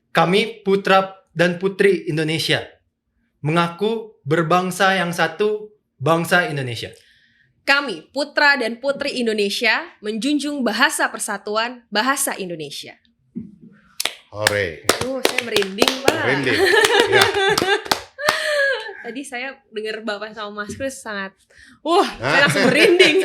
Kami putra dan putri Indonesia mengaku berbangsa yang satu, bangsa Indonesia. Kami putra dan putri Indonesia menjunjung bahasa persatuan, bahasa Indonesia. Hore. Saya merinding Pak. Merinding. Ya. Tadi saya dengar Bapak sama Mas Chris sangat, saya langsung merinding.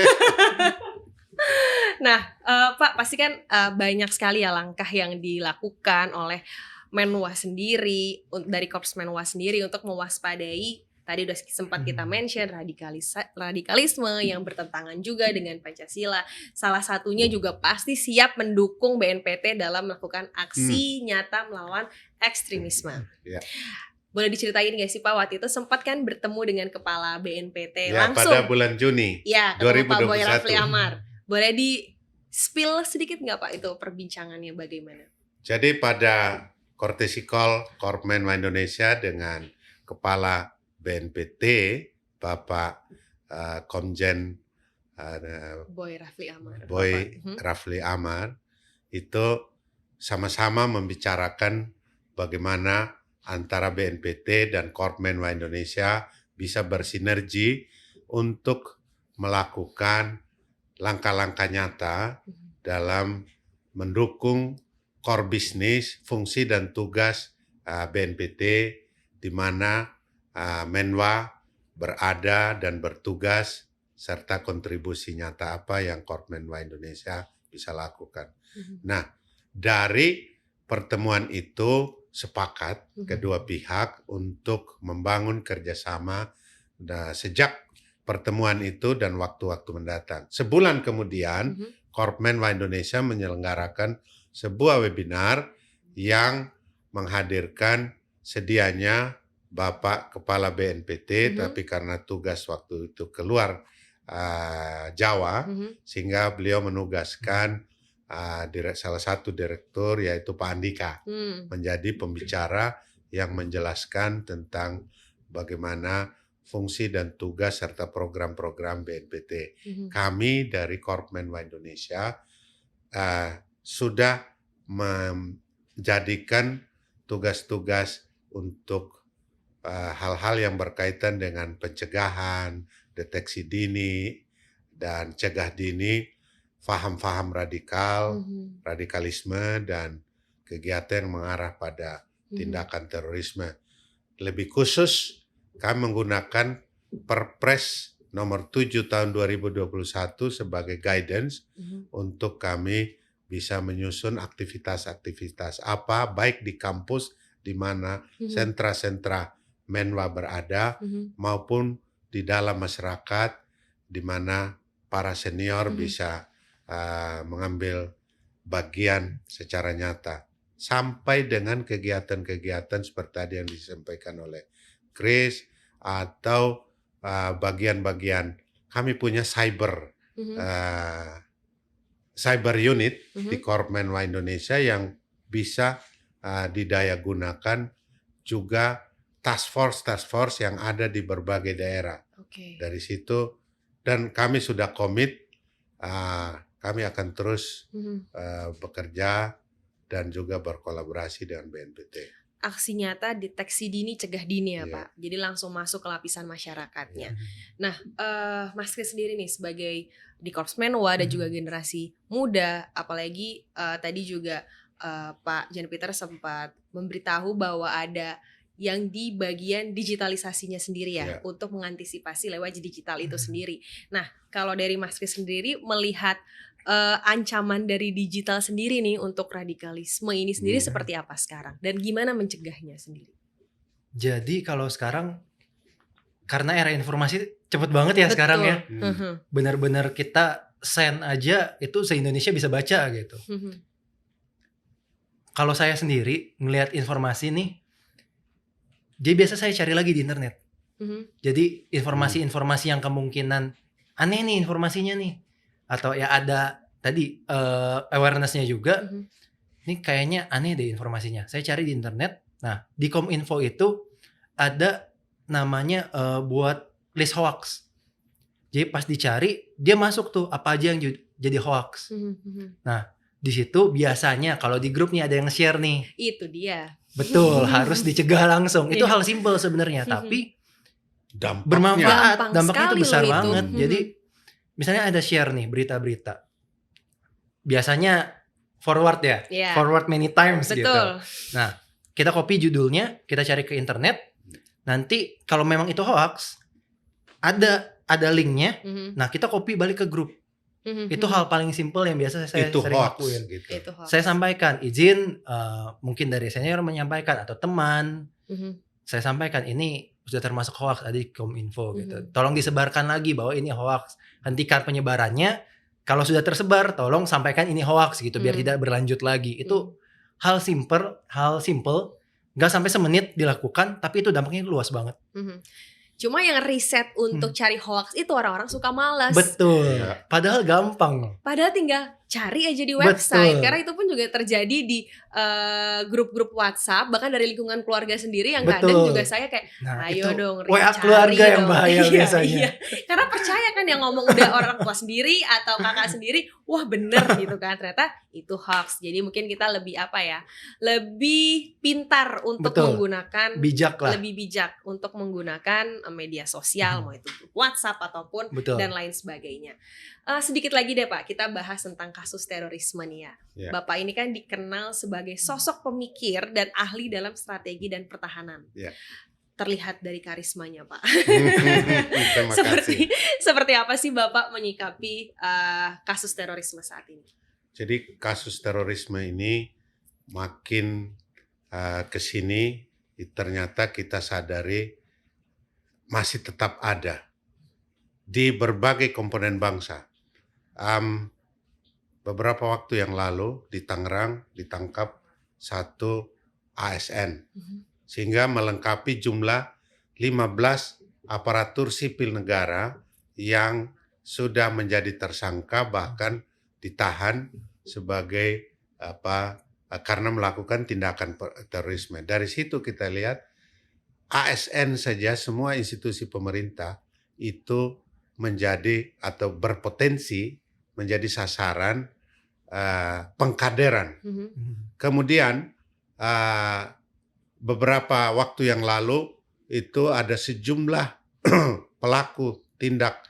Nah, Pak, pasti kan banyak sekali ya langkah yang dilakukan oleh Menwa sendiri, dari Korps Menwa sendiri untuk mewaspadai, tadi udah sempat kita mention, radikalisme yang bertentangan juga dengan Pancasila. Salah satunya juga pasti siap mendukung BNPT dalam melakukan aksi nyata melawan ekstremisme. Boleh diceritain gak sih Pak, waktu itu sempat kan bertemu dengan Kepala BNPT langsung. Pada bulan Juni 2021. Pak Boy Rafli Amar. Boleh di-spill sedikit gak Pak itu perbincangannya bagaimana? Jadi pada Kortesikol Korpmenwa Indonesia dengan Kepala BNPT Bapak Komjen Boy Rafli Amar itu sama-sama membicarakan bagaimana antara BNPT dan Korpmenwa Indonesia bisa bersinergi untuk melakukan langkah-langkah nyata dalam mendukung core bisnis, fungsi dan tugas BNPT di mana Menwa berada dan bertugas serta kontribusi nyata apa yang Korpmenwa Indonesia bisa lakukan. Nah, dari pertemuan itu sepakat kedua pihak untuk membangun kerjasama sejak pertemuan itu dan waktu-waktu mendatang. Sebulan kemudian, Korpmenwa Indonesia menyelenggarakan sebuah webinar yang menghadirkan sedianya Bapak Kepala BNPT, tapi karena tugas waktu itu keluar Jawa, sehingga beliau menugaskan salah satu direktur yaitu Pak Andika menjadi pembicara yang menjelaskan tentang bagaimana fungsi dan tugas serta program-program BNPT. Kami dari Korpmenwa Indonesia sudah menjadikan tugas-tugas untuk hal-hal yang berkaitan dengan pencegahan, deteksi dini, dan cegah dini, faham-faham radikalisme, dan kegiatan yang mengarah pada tindakan terorisme. Lebih khusus, kami menggunakan Perpres nomor 7 tahun 2021 sebagai guidance untuk kami bisa menyusun aktivitas-aktivitas apa baik di kampus di mana sentra-sentra Menwa berada maupun di dalam masyarakat di mana para senior bisa mengambil bagian secara nyata sampai dengan kegiatan-kegiatan seperti tadi yang disampaikan oleh Chris atau bagian-bagian kami punya cyber unit di Korps Menwa Indonesia yang bisa didaya gunakan juga task force yang ada di berbagai daerah. Dari situ dan kami sudah komit kami akan terus bekerja dan juga berkolaborasi dengan BNPT. Aksi nyata, deteksi dini, cegah dini ya Pak. Jadi langsung masuk ke lapisan masyarakatnya. Nah, Mas Chris sendiri nih sebagai di Korps Menwa dan juga generasi muda, apalagi tadi juga Pak Jan Peter sempat memberitahu bahwa ada yang di bagian digitalisasinya sendiri ya, untuk mengantisipasi lewat digital itu sendiri. Nah, kalau dari Mas Chris sendiri melihat ancaman dari digital sendiri nih untuk radikalisme ini sendiri seperti apa sekarang dan gimana mencegahnya sendiri? Jadi kalau sekarang karena era informasi cepet banget ya sekarang ya, benar-benar kita send aja itu se-Indonesia bisa baca gitu. Kalau saya sendiri ngelihat informasi nih, jadi biasa saya cari lagi di internet. Jadi informasi-informasi yang kemungkinan aneh nih informasinya nih. Atau ya ada tadi awareness-nya juga. Ini kayaknya aneh deh informasinya. Saya cari di internet. Nah, di Kominfo itu ada namanya buat list hoax. Jadi pas dicari, dia masuk tuh apa aja yang jadi hoax. Nah, di situ biasanya kalau di grup nih ada yang share nih. Itu dia. Betul, harus dicegah langsung. Itu hal simpel sebenarnya, tapi bermanfaat. Dampaknya itu besar banget. Jadi misalnya ada share nih berita-berita. Biasanya forward ya. Forward many times gitu. Nah, kita copy judulnya, kita cari ke internet. Nanti kalau memang itu hoax, ada linknya. Nah, kita copy balik ke grup. Itu hal paling simpel yang biasa saya sering lakuin. Gitu. Saya sampaikan izin mungkin dari senior menyampaikan atau teman. Saya sampaikan ini sudah termasuk hoax ada di Kominfo gitu. Tolong disebarkan lagi bahwa ini hoax. Hentikan penyebarannya. Kalau sudah tersebar, tolong sampaikan ini hoax gitu biar tidak berlanjut lagi. Itu hal simple, nggak sampai semenit dilakukan, tapi itu dampaknya luas banget. Cuma yang riset untuk cari hoax itu orang-orang suka malas. Betul. Padahal gampang. Padahal tinggal cari aja di website. Betul. Karena itu pun juga terjadi di grup-grup WhatsApp, bahkan dari lingkungan keluarga sendiri yang kadang juga saya kayak, ayo dong, WA keluarga yang bahaya biasanya. Karena percaya kan yang ngomong udah orang tua sendiri atau kakak sendiri, wah bener gitu kan. Ternyata itu hoax. Jadi mungkin kita lebih lebih pintar untuk menggunakan, lebih bijak untuk menggunakan media sosial, mau itu grup WhatsApp ataupun dan lain sebagainya. Sedikit lagi deh Pak, kita bahas tentang kasus terorisme nih ya. Bapak ini kan dikenal sebagai sosok pemikir dan ahli dalam strategi dan pertahanan. Terlihat dari karismanya Pak. Seperti apa sih Bapak menyikapi kasus terorisme saat ini? Jadi kasus terorisme ini makin kesini ternyata kita sadari masih tetap ada di berbagai komponen bangsa. Beberapa waktu yang lalu di Tangerang ditangkap satu ASN sehingga melengkapi jumlah 15 aparatur sipil negara yang sudah menjadi tersangka bahkan ditahan sebagai karena melakukan tindakan terorisme. Dari situ kita lihat ASN saja semua institusi pemerintah itu menjadi atau berpotensi menjadi sasaran pengkaderan. Kemudian beberapa waktu yang lalu itu ada sejumlah pelaku tindak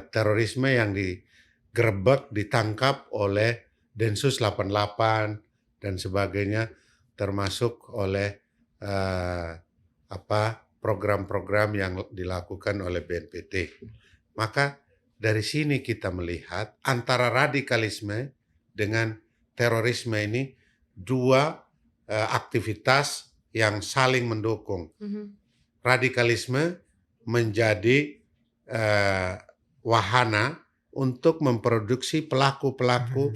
terorisme yang digerebek, ditangkap oleh Densus 88 dan sebagainya. termasuk oleh program-program yang dilakukan oleh BNPT. Maka dari sini kita melihat antara radikalisme dengan terorisme ini dua aktivitas yang saling mendukung. Radikalisme menjadi wahana untuk memproduksi pelaku-pelaku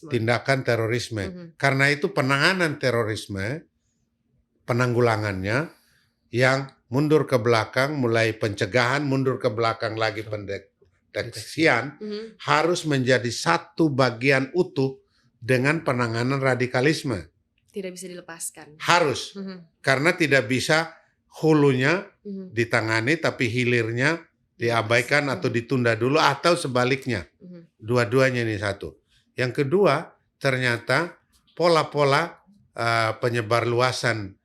tindakan terorisme. Karena itu penanganan terorisme, penanggulangannya yang mundur ke belakang, mulai pencegahan, mundur ke belakang lagi pendeteksian, harus menjadi satu bagian utuh dengan penanganan radikalisme. Tidak bisa dilepaskan. Harus, karena tidak bisa hulunya ditangani tapi hilirnya diabaikan atau ditunda dulu atau sebaliknya. Dua-duanya ini satu. Yang kedua, ternyata pola-pola penyebar luasan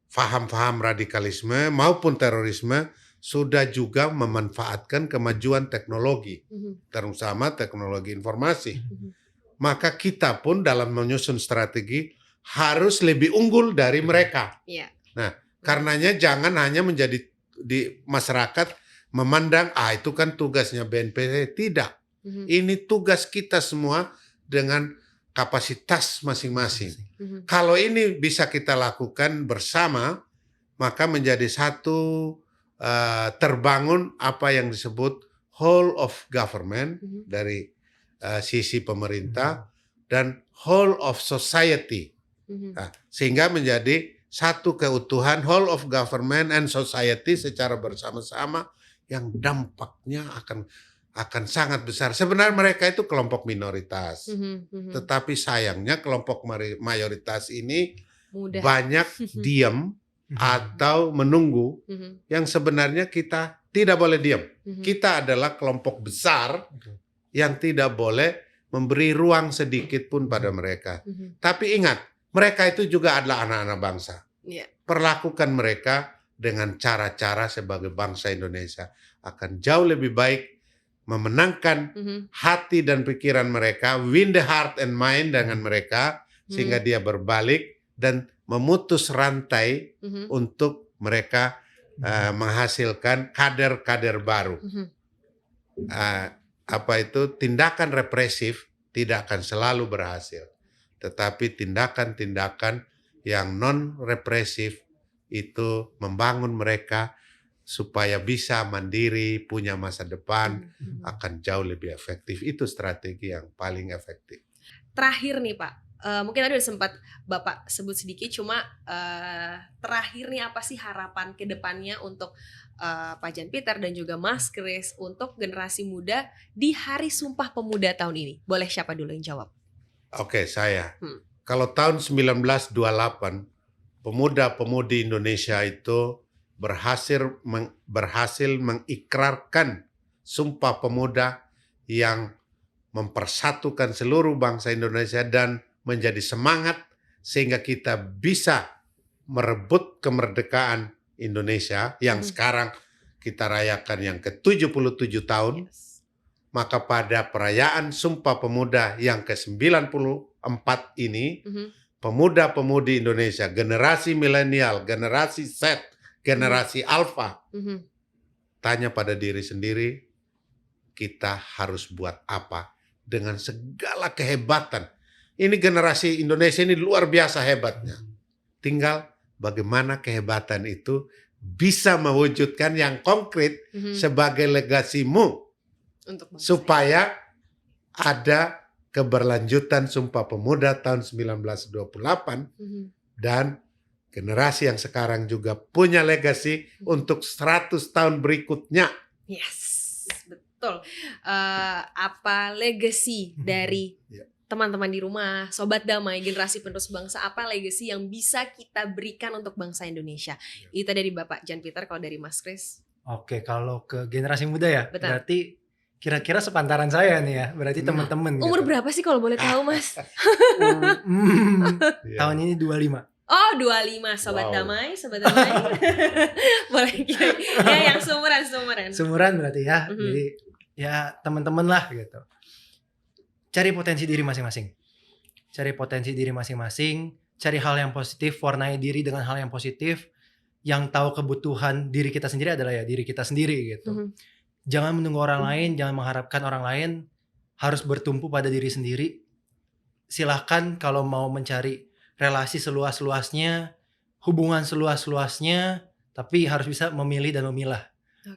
faham-faham radikalisme maupun terorisme sudah juga memanfaatkan kemajuan teknologi, terutama teknologi informasi. Maka kita pun dalam menyusun strategi harus lebih unggul dari mereka. Nah, karenanya jangan hanya menjadi di masyarakat memandang itu kan tugasnya BNPT. Tidak. Ini tugas kita semua dengan kapasitas masing-masing. Kalau ini bisa kita lakukan bersama, maka menjadi satu terbangun apa yang disebut whole of government dari sisi pemerintah dan whole of society. Nah, sehingga menjadi satu keutuhan whole of government and society secara bersama-sama yang dampaknya akan sangat besar. Sebenarnya mereka itu kelompok minoritas, tetapi sayangnya kelompok mayoritas ini banyak diam atau menunggu, yang sebenarnya kita tidak boleh diam. Kita adalah kelompok besar yang tidak boleh memberi ruang sedikit pun pada mereka. Tapi ingat, mereka itu juga adalah anak-anak bangsa. Perlakukan mereka dengan cara-cara sebagai bangsa Indonesia akan jauh lebih baik, memenangkan hati dan pikiran mereka, win the heart and mind dengan mereka, sehingga dia berbalik dan memutus rantai untuk mereka menghasilkan kader-kader baru. Tindakan represif tidak akan selalu berhasil. Tetapi tindakan-tindakan yang non-represif itu membangun mereka supaya bisa mandiri, punya masa depan, akan jauh lebih efektif. Itu strategi yang paling efektif. Terakhir nih Pak, mungkin tadi udah sempat Bapak sebut sedikit, cuma terakhir nih apa sih harapan ke depannya untuk Pak Jan Pieter dan juga Mas Kris untuk generasi muda di Hari Sumpah Pemuda tahun ini? Boleh siapa dulu yang jawab? Oke, saya. Kalau tahun 1928, pemuda-pemudi Indonesia itu berhasil mengikrarkan Sumpah Pemuda yang mempersatukan seluruh bangsa Indonesia dan menjadi semangat sehingga kita bisa merebut kemerdekaan Indonesia yang sekarang kita rayakan yang ke-77 tahun. Maka pada perayaan Sumpah Pemuda yang ke-94 ini, pemuda-pemudi Indonesia, generasi milenial, generasi Z, generasi Alpha, tanya pada diri sendiri, kita harus buat apa dengan segala kehebatan. Ini generasi Indonesia ini luar biasa hebatnya. Tinggal bagaimana kehebatan itu bisa mewujudkan yang konkret sebagai legasimu supaya ada keberlanjutan Sumpah Pemuda tahun 1928 dan generasi yang sekarang juga punya legasi untuk 100 tahun berikutnya. Yes, betul. Apa legasi dari teman-teman di rumah, Sobat Damai, generasi penerus bangsa, apa legasi yang bisa kita berikan untuk bangsa Indonesia? Itu dari Bapak Jan Pieter, kalau dari Mas Kris? Oke, kalau ke generasi muda ya, betul. Berarti kira-kira sepantaran saya nih ya, berarti teman-teman. Umur berapa sih kalau boleh tahu Mas? Tahun ini 25. Oh 25, Sobat Damai, Sobat Damai. Boleh ya, yang seumuran. Seumuran berarti ya, jadi ya teman-teman lah gitu. Cari potensi diri masing-masing. cari potensi diri masing-masing, cari hal yang positif, warnai diri dengan hal yang positif. Yang tahu kebutuhan diri kita sendiri adalah ya diri kita sendiri gitu. Jangan menunggu orang lain, jangan mengharapkan orang lain, harus bertumpu pada diri sendiri. Silahkan kalau mau mencari relasi seluas-luasnya, hubungan seluas-luasnya, tapi harus bisa memilih dan memilah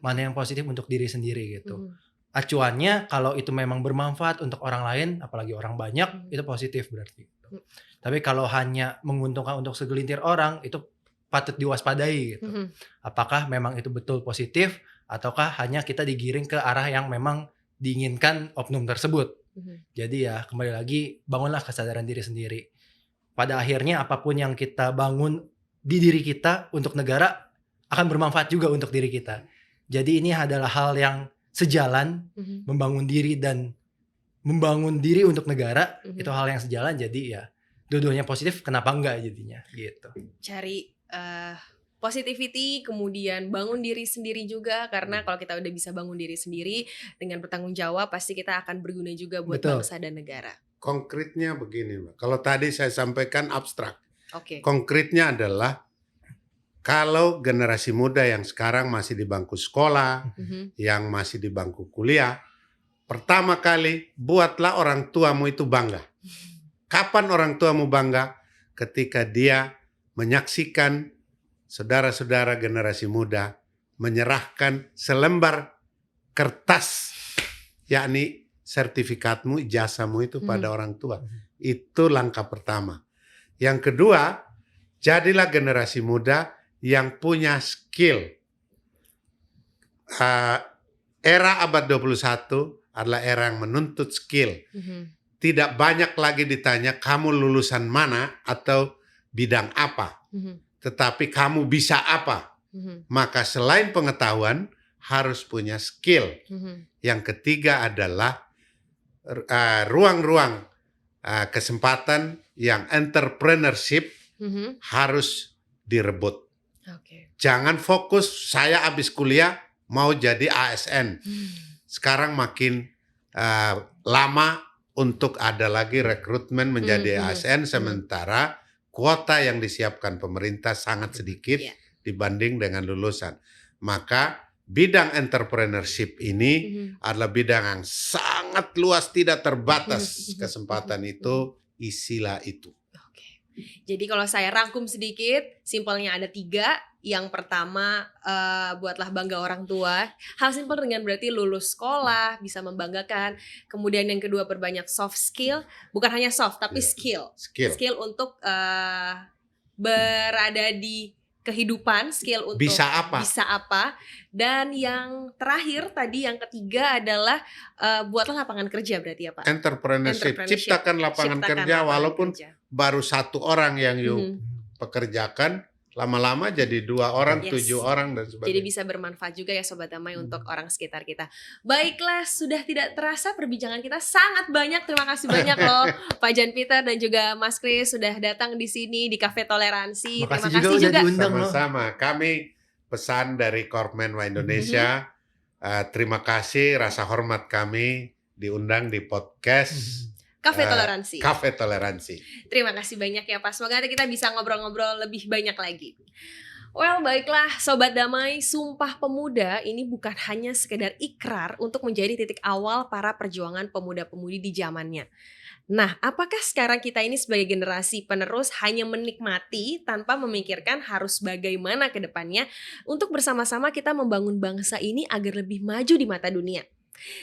mana yang positif untuk diri sendiri gitu. Acuannya kalau itu memang bermanfaat untuk orang lain, apalagi orang banyak, itu positif berarti. Tapi kalau hanya menguntungkan untuk segelintir orang, itu patut diwaspadai gitu. Apakah memang itu betul positif, ataukah hanya kita digiring ke arah yang memang diinginkan oknum tersebut. Jadi ya kembali lagi, bangunlah kesadaran diri sendiri. Pada akhirnya apapun yang kita bangun di diri kita untuk negara akan bermanfaat juga untuk diri kita. Jadi ini adalah hal yang sejalan, membangun diri dan membangun diri untuk negara, itu hal yang sejalan. Jadi ya dua-duanya positif, kenapa enggak jadinya gitu. Cari positivity, kemudian bangun diri sendiri juga, karena kalau kita udah bisa bangun diri sendiri dengan bertanggung jawab, pasti kita akan berguna juga buat bangsa dan negara. Konkretnya begini, Mbak. Kalau tadi saya sampaikan abstrak. Konkretnya adalah kalau generasi muda yang sekarang masih di bangku sekolah, yang masih di bangku kuliah, pertama kali buatlah orang tuamu itu bangga. Kapan orang tuamu bangga? Ketika dia menyaksikan saudara-saudara generasi muda menyerahkan selembar kertas, yakni sertifikatmu, ijazahmu itu pada orang tua. Itu langkah pertama. Yang kedua, jadilah generasi muda yang punya skill. Era abad 21 adalah era yang menuntut skill. Tidak banyak lagi ditanya kamu lulusan mana atau bidang apa. Tetapi kamu bisa apa. Maka selain pengetahuan harus punya skill. Yang ketiga adalah ruang-ruang kesempatan yang entrepreneurship harus direbut. Jangan fokus saya habis kuliah mau jadi ASN. Sekarang makin lama untuk ada lagi rekrutmen menjadi ASN, sementara kuota yang disiapkan pemerintah sangat sedikit dibanding dengan lulusan. Maka bidang entrepreneurship ini adalah bidang yang sangat luas, tidak terbatas kesempatan itu, isilah itu. Jadi kalau saya rangkum sedikit, simpelnya ada 3. Yang pertama, buatlah bangga orang tua. Hal simpel dengan berarti lulus sekolah, bisa membanggakan. Kemudian yang kedua, perbanyak soft skill. Bukan hanya soft, tapi skill. Skill untuk berada di kehidupan, skill untuk bisa apa. Dan yang terakhir tadi, yang ketiga adalah buatlah lapangan kerja berarti ya Pak? Entrepreneurship. Ciptakan lapangan kerja, walaupun baru 1 orang yang pekerjakan, lama-lama jadi 2 orang, 7 orang dan sebagainya. Jadi bisa bermanfaat juga ya Sobat Damai untuk orang sekitar kita. Baiklah, sudah tidak terasa perbincangan kita sangat banyak. Terima kasih banyak loh Pak Jan Peter dan juga Mas Kris sudah datang di sini di Cafe Toleransi. Terima kasih juga. Sama-sama. Kami pesan dari Korpmenwa Indonesia. Terima kasih, rasa hormat kami diundang di podcast Cafe Toleransi. Terima kasih banyak ya Pak. Semoga nanti kita bisa ngobrol-ngobrol lebih banyak lagi. Well, baiklah Sobat Damai, Sumpah Pemuda ini bukan hanya sekedar ikrar untuk menjadi titik awal para perjuangan pemuda-pemudi di zamannya. Nah, apakah sekarang kita ini sebagai generasi penerus hanya menikmati tanpa memikirkan harus bagaimana ke depannya untuk bersama-sama kita membangun bangsa ini agar lebih maju di mata dunia?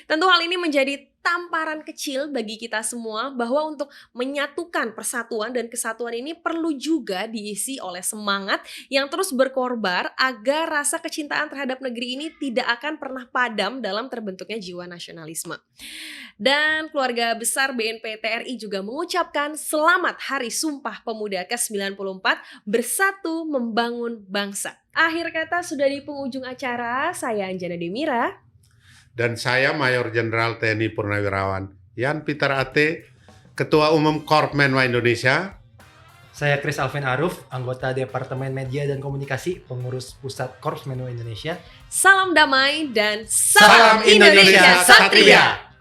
Tentu hal ini menjadi tamparan kecil bagi kita semua bahwa untuk menyatukan persatuan dan kesatuan ini perlu juga diisi oleh semangat yang terus berkorbar agar rasa kecintaan terhadap negeri ini tidak akan pernah padam dalam terbentuknya jiwa nasionalisme. Dan keluarga besar BNP TRI juga mengucapkan selamat Hari Sumpah Pemuda ke-94 bersatu membangun bangsa. Akhir kata sudah di penghujung acara, saya Anjana Demira. Dan saya Mayor Jenderal TNI Purnawirawan Jan Peter Ate, Ketua Umum Korpmenwa Indonesia. Saya Kris Alvin Aruf, anggota Departemen Media dan Komunikasi, pengurus Pusat Korpsmenwa Indonesia. Salam damai dan salam Indonesia Satria.